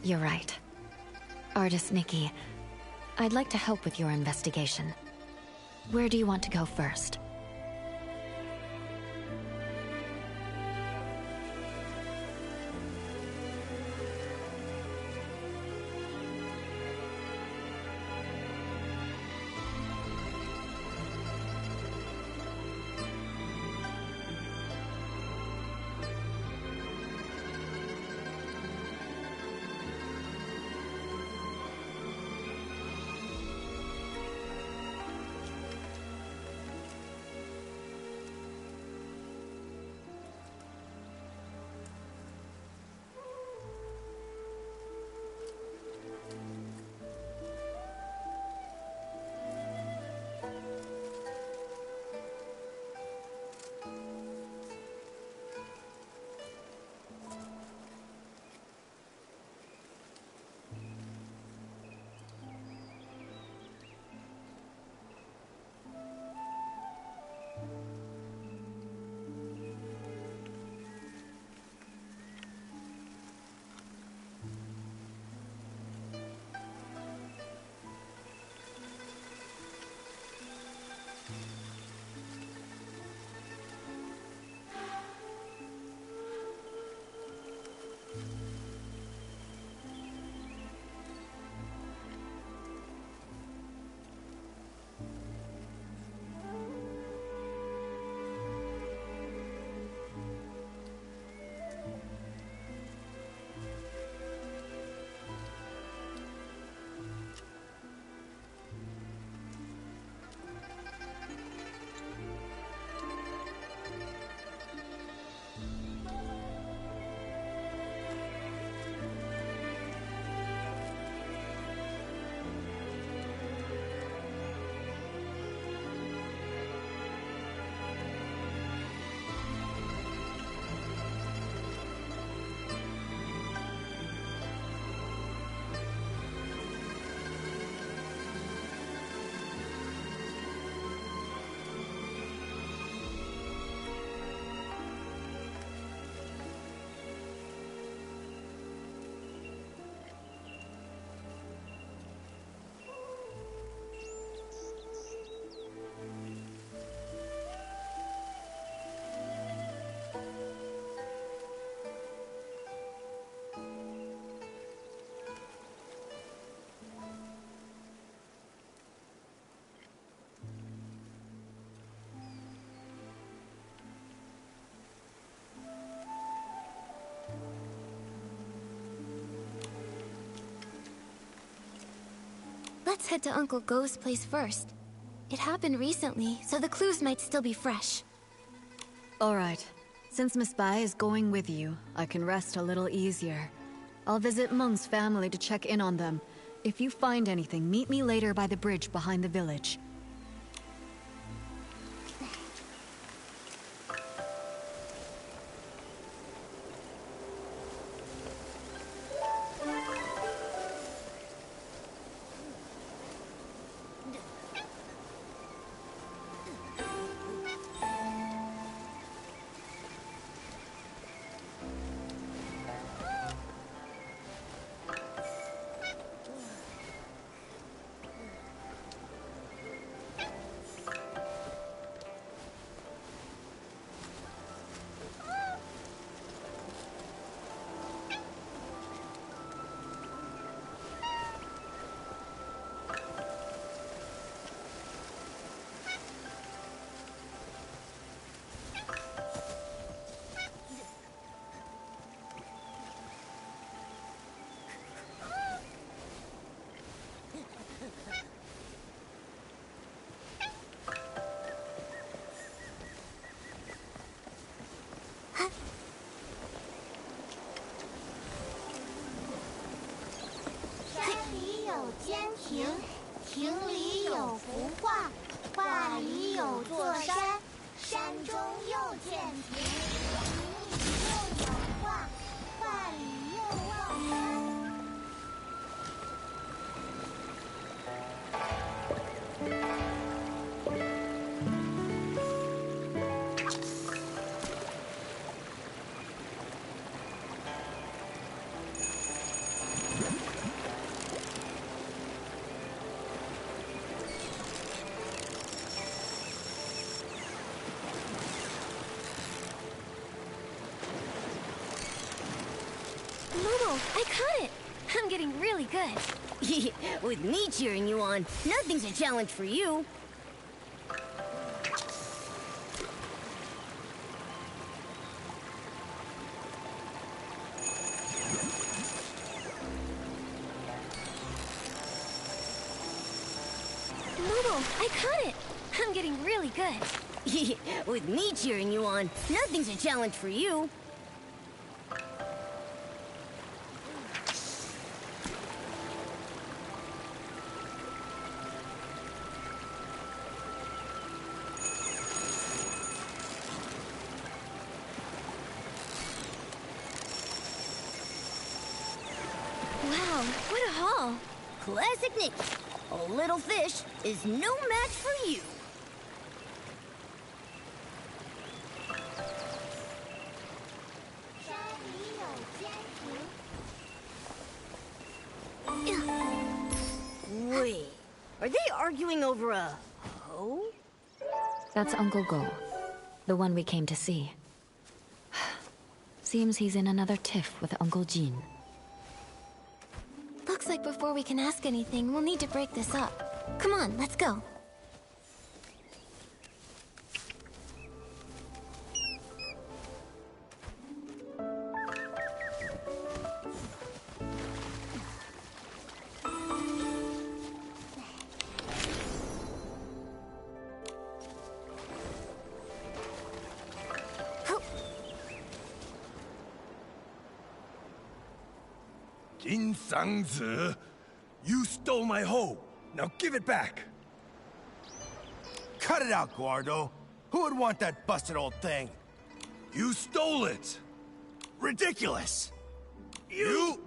You're right. Artist Nikki, I'd like to help with your investigation. Where do you want to go first? Let's head to Uncle Go's place first. It happened recently, so the clues might still be fresh. Alright. Since Miss Bai is going with you, I can rest a little easier. I'll visit Meng's family to check in on them. If you find anything, meet me later by the bridge behind the village. Momo, I caught it! I'm getting really good. With me cheering you on, nothing's a challenge for you. Momo, I caught it! I'm getting really good. With me cheering you on, nothing's a challenge for you. Wow, what a haul! Classic Nikki. A little fish is no match for you. Wait, are they arguing over a hoe? That's Uncle Go, the one we came to see. Seems he's in another tiff with Uncle Jin. Looks like before we can ask anything, we'll need to break this up. Come on, let's go. Jin Sangzi, you stole my hoe. Now give it back. Cut it out, Guardo. Who would want that busted old thing? You stole it. Ridiculous. You?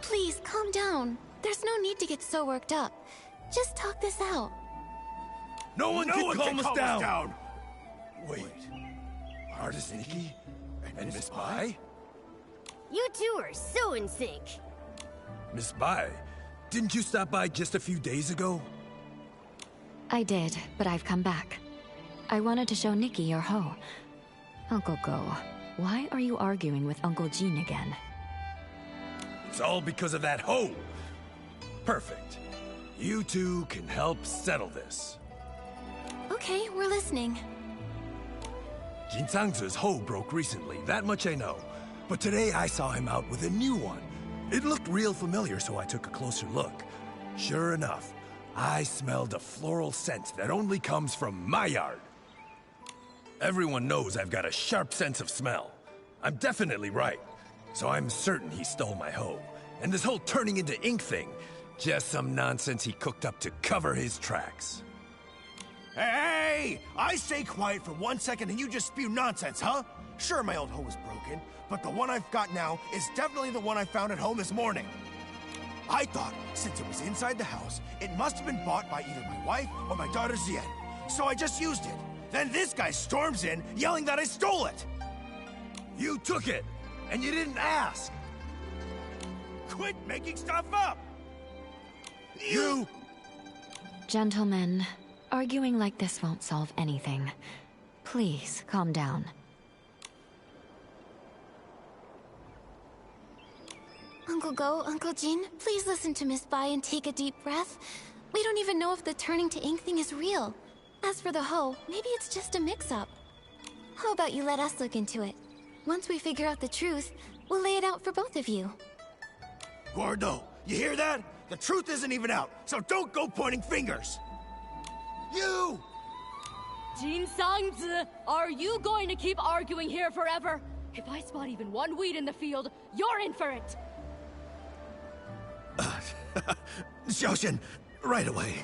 Please, calm down. There's no need to get so worked up. Just talk this out. No one can calm us down. down. Wait. Artist Nikki? And Miss Bai? You two are so in sync. Miss Bai, didn't you stop by just a few days ago? I did, but I've come back. I wanted to show Nikki your hoe. Uncle Go, why are you arguing with Uncle Jin again? It's all because of that hoe. Perfect. You two can help settle this. Okay, we're listening. Jin Sangzi's hoe broke recently, that much I know. But today I saw him out with a new one. It looked real familiar, so I took a closer look. Sure enough, I smelled a floral scent that only comes from my yard. Everyone knows I've got a sharp sense of smell. I'm definitely right, so I'm certain he stole my hoe. And this whole turning into ink thing, just some nonsense he cooked up to cover his tracks. Hey! I stay quiet for 1 second and you just spew nonsense, huh? Sure, my old hoe was broken, but the one I've got now is definitely the one I found at home this morning. I thought, since it was inside the house, it must have been bought by either my wife or my daughter Zien. So I just used it. Then this guy storms in, yelling that I stole it. You took it, and you didn't ask. Quit making stuff up! You... Gentlemen, arguing like this won't solve anything. Please, calm down. Uncle Go, Uncle Jin, please listen to Miss Bai and take a deep breath. We don't even know if the turning to ink thing is real. As for the hoe, maybe it's just a mix-up. How about you let us look into it? Once we figure out the truth, we'll lay it out for both of you. Gordo, you hear that? The truth isn't even out, so don't go pointing fingers! You! Jin Sangzi, are you going to keep arguing here forever? If I spot even one weed in the field, you're in for it! Xiaoxian, right away.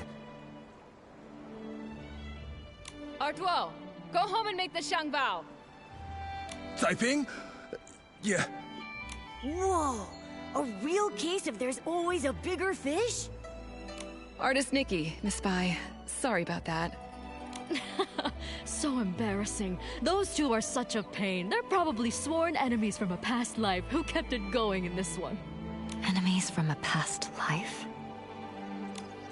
Artuo, go home and make the Shangbao. Taiping? Yeah. Whoa! A real case of there's always a bigger fish? Artist Nikki, Miss Bai. Sorry about that. So embarrassing. Those two are such a pain. They're probably sworn enemies from a past life who kept it going in this one. Enemies from a past life?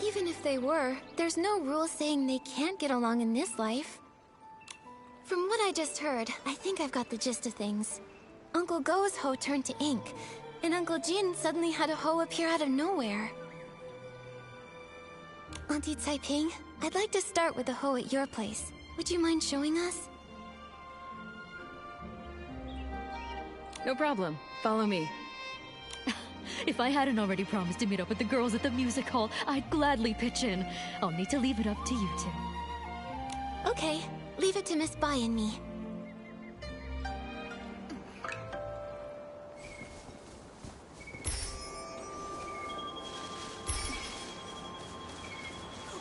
Even if they were, there's no rule saying they can't get along in this life. From what I just heard, I think I've got the gist of things. Uncle Go's hoe turned to ink, and Uncle Jin suddenly had a hoe appear out of nowhere. Auntie Taiping, I'd like to start with the hoe at your place. Would you mind showing us? No problem. Follow me. If I hadn't already promised to meet up with the girls at the music hall, I'd gladly pitch in. I'll need to leave it up to you two. Okay, leave it to Miss Bai and me.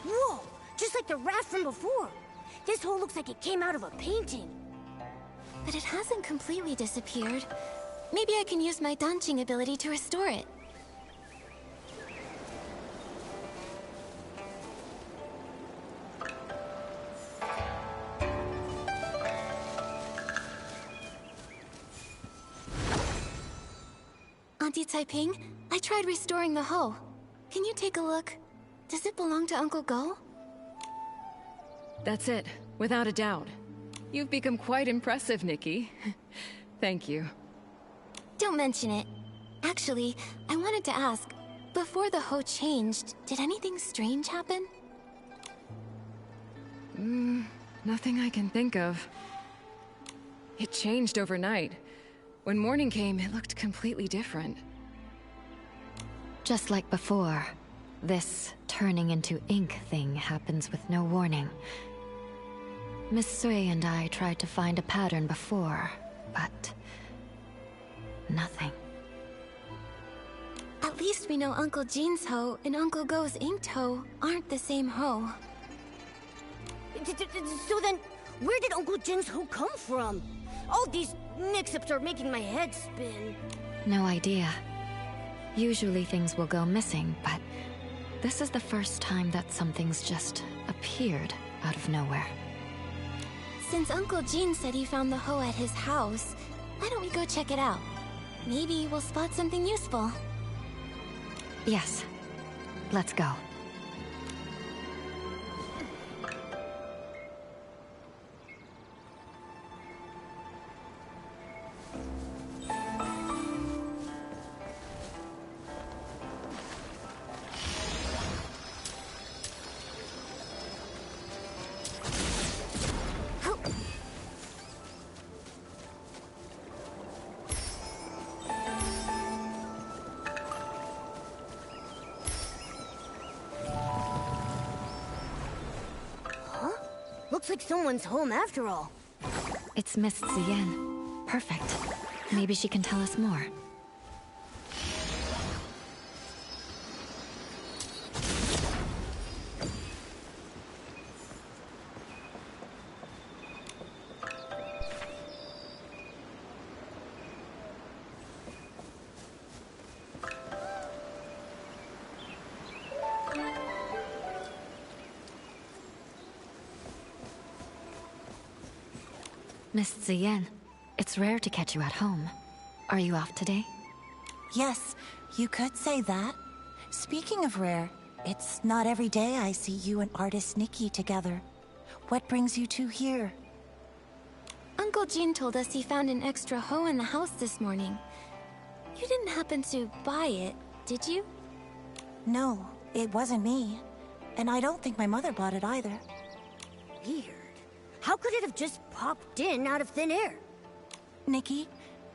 Whoa! Just like the raft from before. This hole looks like it came out of a painting. But it hasn't completely disappeared. Maybe I can use my dancing ability to restore it. Auntie Taiping, I tried restoring the hoe. Can you take a look? Does it belong to Uncle Go? That's it, without a doubt. You've become quite impressive, Nikki. Thank you. Don't mention it. Actually, I wanted to ask, before the hoe changed, did anything strange happen? Nothing I can think of. It changed overnight. When morning came, it looked completely different. Just like before, this turning into ink thing happens with no warning. Miss Sui and I tried to find a pattern before, but nothing. At least we know Uncle Jin's hoe and Uncle Go's inked hoe aren't the same hoe. So then, where did Uncle Jin's hoe come from? All these mix-ups are making my head spin. No idea. Usually things will go missing, but this is the first time that something's just appeared out of nowhere. Since Uncle Jin said he found the hoe at his house, why don't we go check it out? Maybe we'll spot something useful. Yes. Let's go. Looks like someone's home after all. It's Miss Zien. Perfect. Maybe she can tell us more. Miss Zien, it's rare to catch you at home. Are you off today? Yes, you could say that. Speaking of rare, it's not every day I see you and artist Nikki together. What brings you two here? Uncle Jean told us he found an extra hoe in the house this morning. You didn't happen to buy it, did you? No, it wasn't me. And I don't think my mother bought it either. Weird. How could it have just popped in out of thin air? Nikki,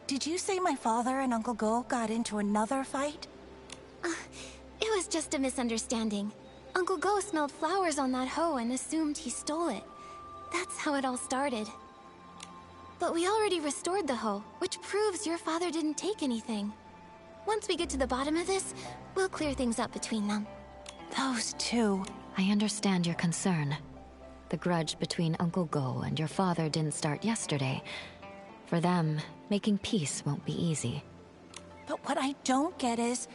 did you say my father and Uncle Go got into another fight? It was just a misunderstanding. Uncle Go smelled flowers on that hoe and assumed he stole it. That's how it all started. But we already restored the hoe, which proves your father didn't take anything. Once we get to the bottom of this, we'll clear things up between them. Those two. I understand your concern. The grudge between Uncle Go and your father didn't start yesterday. For them, making peace won't be easy. But what I don't get is,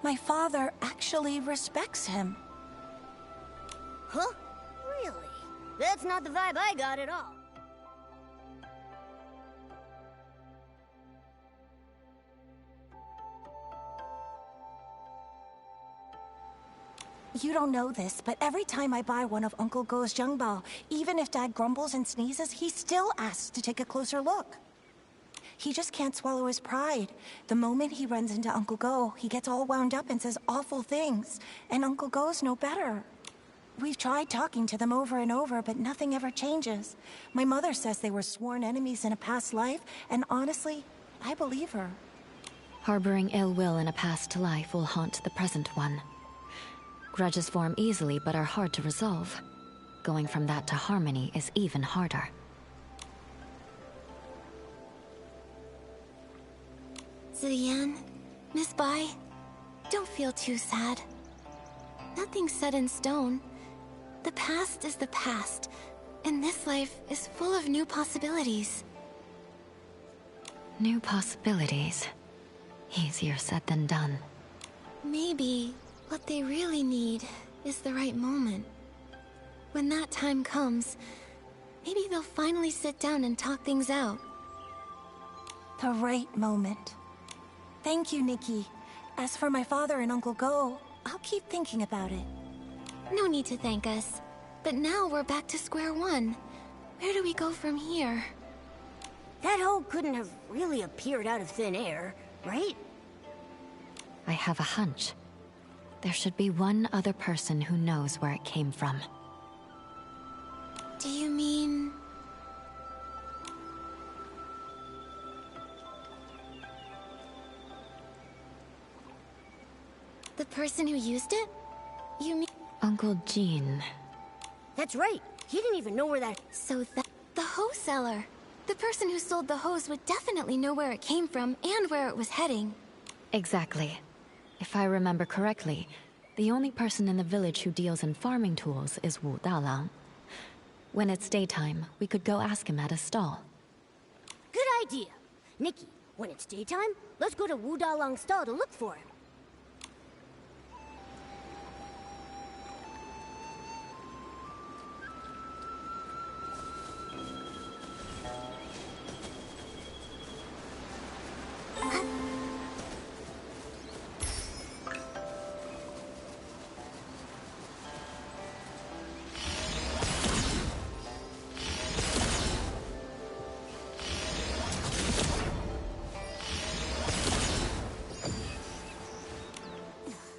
my father actually respects him. Huh? Really? That's not the vibe I got at all. You don't know this, but every time I buy one of Uncle Go's Zhengbao, even if Dad grumbles and sneezes, he still asks to take a closer look. He just can't swallow his pride. The moment he runs into Uncle Go, he gets all wound up and says awful things, and Uncle Go's no better. We've tried talking to them over and over, but nothing ever changes. My mother says they were sworn enemies in a past life, and honestly, I believe her. Harboring ill will in a past life will haunt the present one. Grudges form easily but are hard to resolve. Going from that to harmony is even harder. Ziyan, Miss Bai, don't feel too sad. Nothing's set in stone. The past is the past, and this life is full of new possibilities. New possibilities. Easier said than done. Maybe what they really need is the right moment. When that time comes, maybe they'll finally sit down and talk things out. The right moment. Thank you, Nikki. As for my father and Uncle Go, I'll keep thinking about it. No need to thank us. But now we're back to square one. Where do we go from here? That hoe couldn't have really appeared out of thin air, right? I have a hunch. There should be one other person who knows where it came from. Do you mean... the person who used it? You mean... Uncle Jean. That's right. He didn't even know where that... So that... the hoe seller. The person who sold the hose would definitely know where it came from and where it was heading. Exactly. If I remember correctly, the only person in the village who deals in farming tools is Wu Dalang. When it's daytime, we could go ask him at his stall. Good idea. Nikki, when it's daytime, let's go to Wu Dalang's stall to look for him.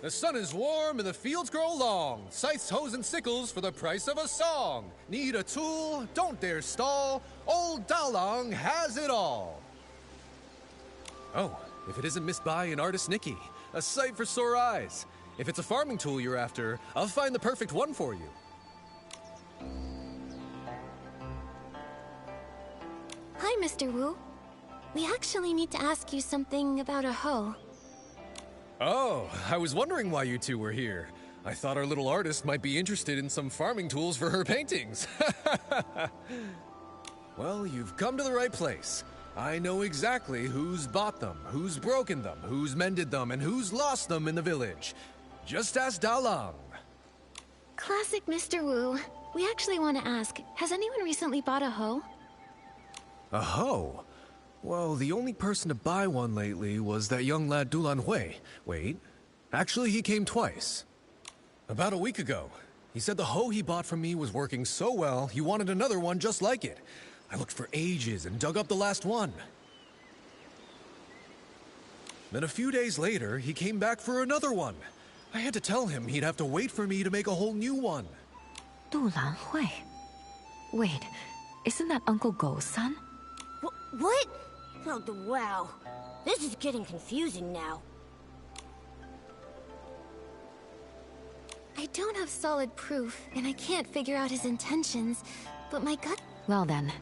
The sun is warm and the fields grow long. Scythes, hoes, and sickles for the price of a song. Need a tool? Don't dare stall. Old Dalang has it all. Oh, if it isn't Miss Bai and artist Nikki. A sight for sore eyes. If it's a farming tool you're after, I'll find the perfect one for you. Hi, Mr. Wu. We actually need to ask you something about a hoe. Oh, I was wondering why you two were here. I thought our little artist might be interested in some farming tools for her paintings. Well, you've come to the right place. I know exactly who's bought them, who's broken them, who's mended them, and who's lost them in the village. Just ask Dalang. Classic Mr. Wu. We actually want to ask, has anyone recently bought a hoe? A hoe? Well, the only person to buy one lately was that young lad Dulan Hui. Wait, actually he came twice. About a week ago. He said the hoe he bought from me was working so well, he wanted another one just like it. I looked for ages and dug up the last one. Then a few days later, he came back for another one. I had to tell him he'd have to wait for me to make a whole new one. Dulan Hui. Wait, isn't that Uncle Go's son? What? Oh, wow. This is getting confusing now. I don't have solid proof, and I can't figure out his intentions, but my gut... Well then,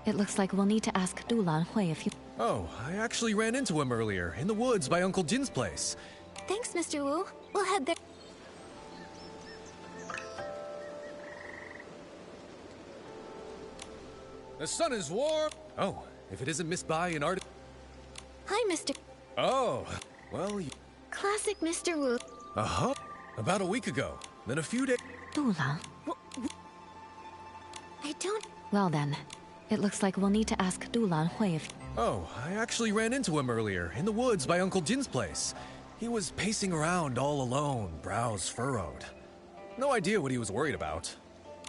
it looks like we'll need to ask Dulan Hui if you... Oh, I actually ran into him earlier, in the woods by Uncle Jin's place. Thanks, Mr. Wu. We'll head there. The sun is warm. Oh, if it isn't Miss Bai and Art... Hi, Mr. Oh, well, you... Classic Mr. Wu. Uh-huh. About a week ago. Then a few days... Dulan? I don't... Well then, it looks like we'll need to ask Dulan Hui if... Oh, I actually ran into him earlier, in the woods by Uncle Jin's place. He was pacing around all alone, brows furrowed. No idea what he was worried about.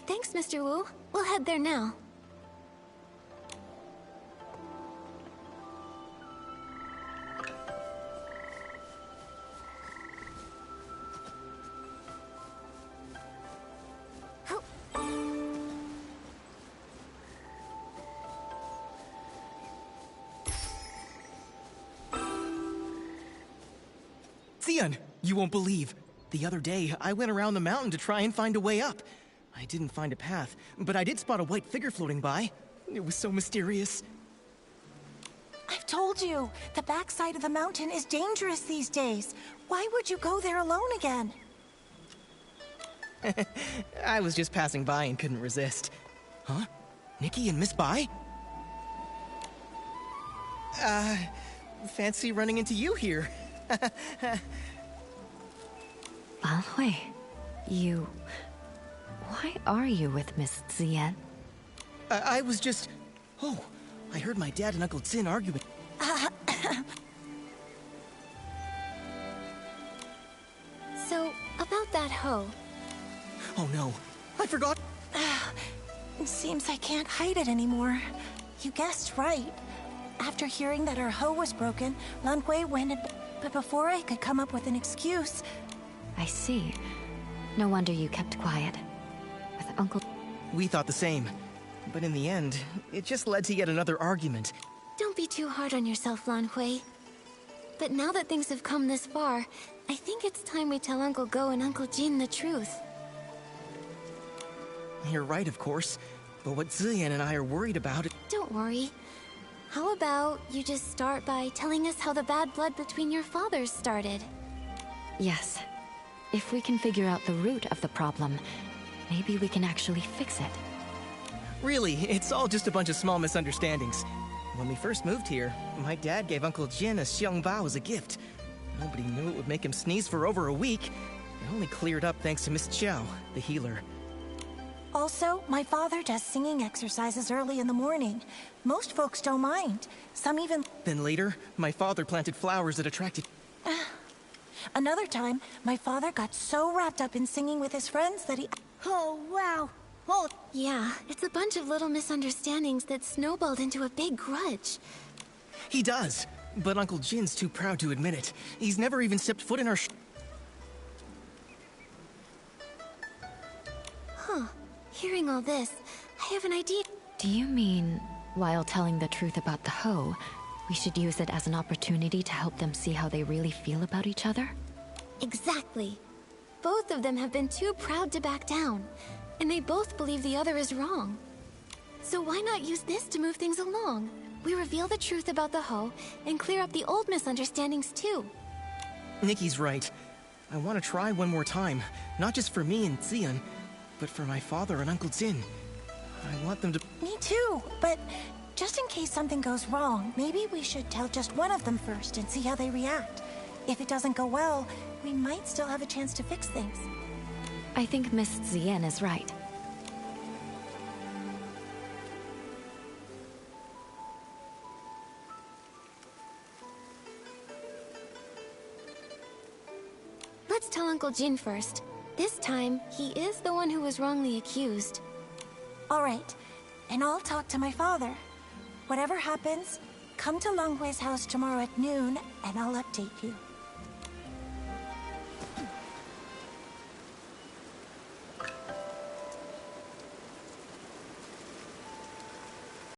Thanks, Mr. Wu. We'll head there now. Xian, you won't believe. The other day, I went around the mountain to try and find a way up. I didn't find a path, but I did spot a white figure floating by. It was so mysterious. I've told you, the backside of the mountain is dangerous these days. Why would you go there alone again? I was just passing by and couldn't resist. Huh? Nikki and Miss Bai? Fancy running into you here. Lan Hui, you... Why are you with Miss Xian? I was just... Oh, I heard my dad and Uncle Jin arguing. So, about that hoe. Oh no, I forgot. It seems I can't hide it anymore. You guessed right. After hearing that our hoe was broken, Lan Hui went and... But before I could come up with an excuse... I see. No wonder you kept quiet. With Uncle... We thought the same. But in the end, it just led to yet another argument. Don't be too hard on yourself, Lan Hui. But now that things have come this far, I think it's time we tell Uncle Go and Uncle Jin the truth. You're right, of course. But what Ziyan and I are worried about... Don't worry. How about you just start by telling us how the bad blood between your fathers started? Yes. If we can figure out the root of the problem, maybe we can actually fix it. Really, it's all just a bunch of small misunderstandings. When we first moved here, my dad gave Uncle Jin a xiang bao as a gift. Nobody knew it would make him sneeze for over a week. It only cleared up thanks to Miss Chow, the healer. Also, my father does singing exercises early in the morning. Most folks don't mind. Some even... Then later, my father planted flowers that attracted... Another time, my father got so wrapped up in singing with his friends that he... Oh, wow. Oh, yeah, it's a bunch of little misunderstandings that snowballed into a big grudge. He does, but Uncle Jin's too proud to admit it. He's never even stepped foot in our... Huh. Hearing all this, I have an idea. Do you mean, while telling the truth about the hoe, we should use it as an opportunity to help them see how they really feel about each other? Exactly. Both of them have been too proud to back down, and they both believe the other is wrong. So why not use this to move things along? We reveal the truth about the Ho and clear up the old misunderstandings too. Nikki's right. I want to try one more time, not just for me and Xian, but for my father and Uncle Jin. I want them to... Me too, but just in case something goes wrong, maybe we should tell just one of them first and see how they react. If it doesn't go well, we might still have a chance to fix things. I think Miss Xian is right. Let's tell Uncle Jin first. This time, he is the one who was wrongly accused. All right, and I'll talk to my father. Whatever happens, come to Longhui's house tomorrow at noon, and I'll update you.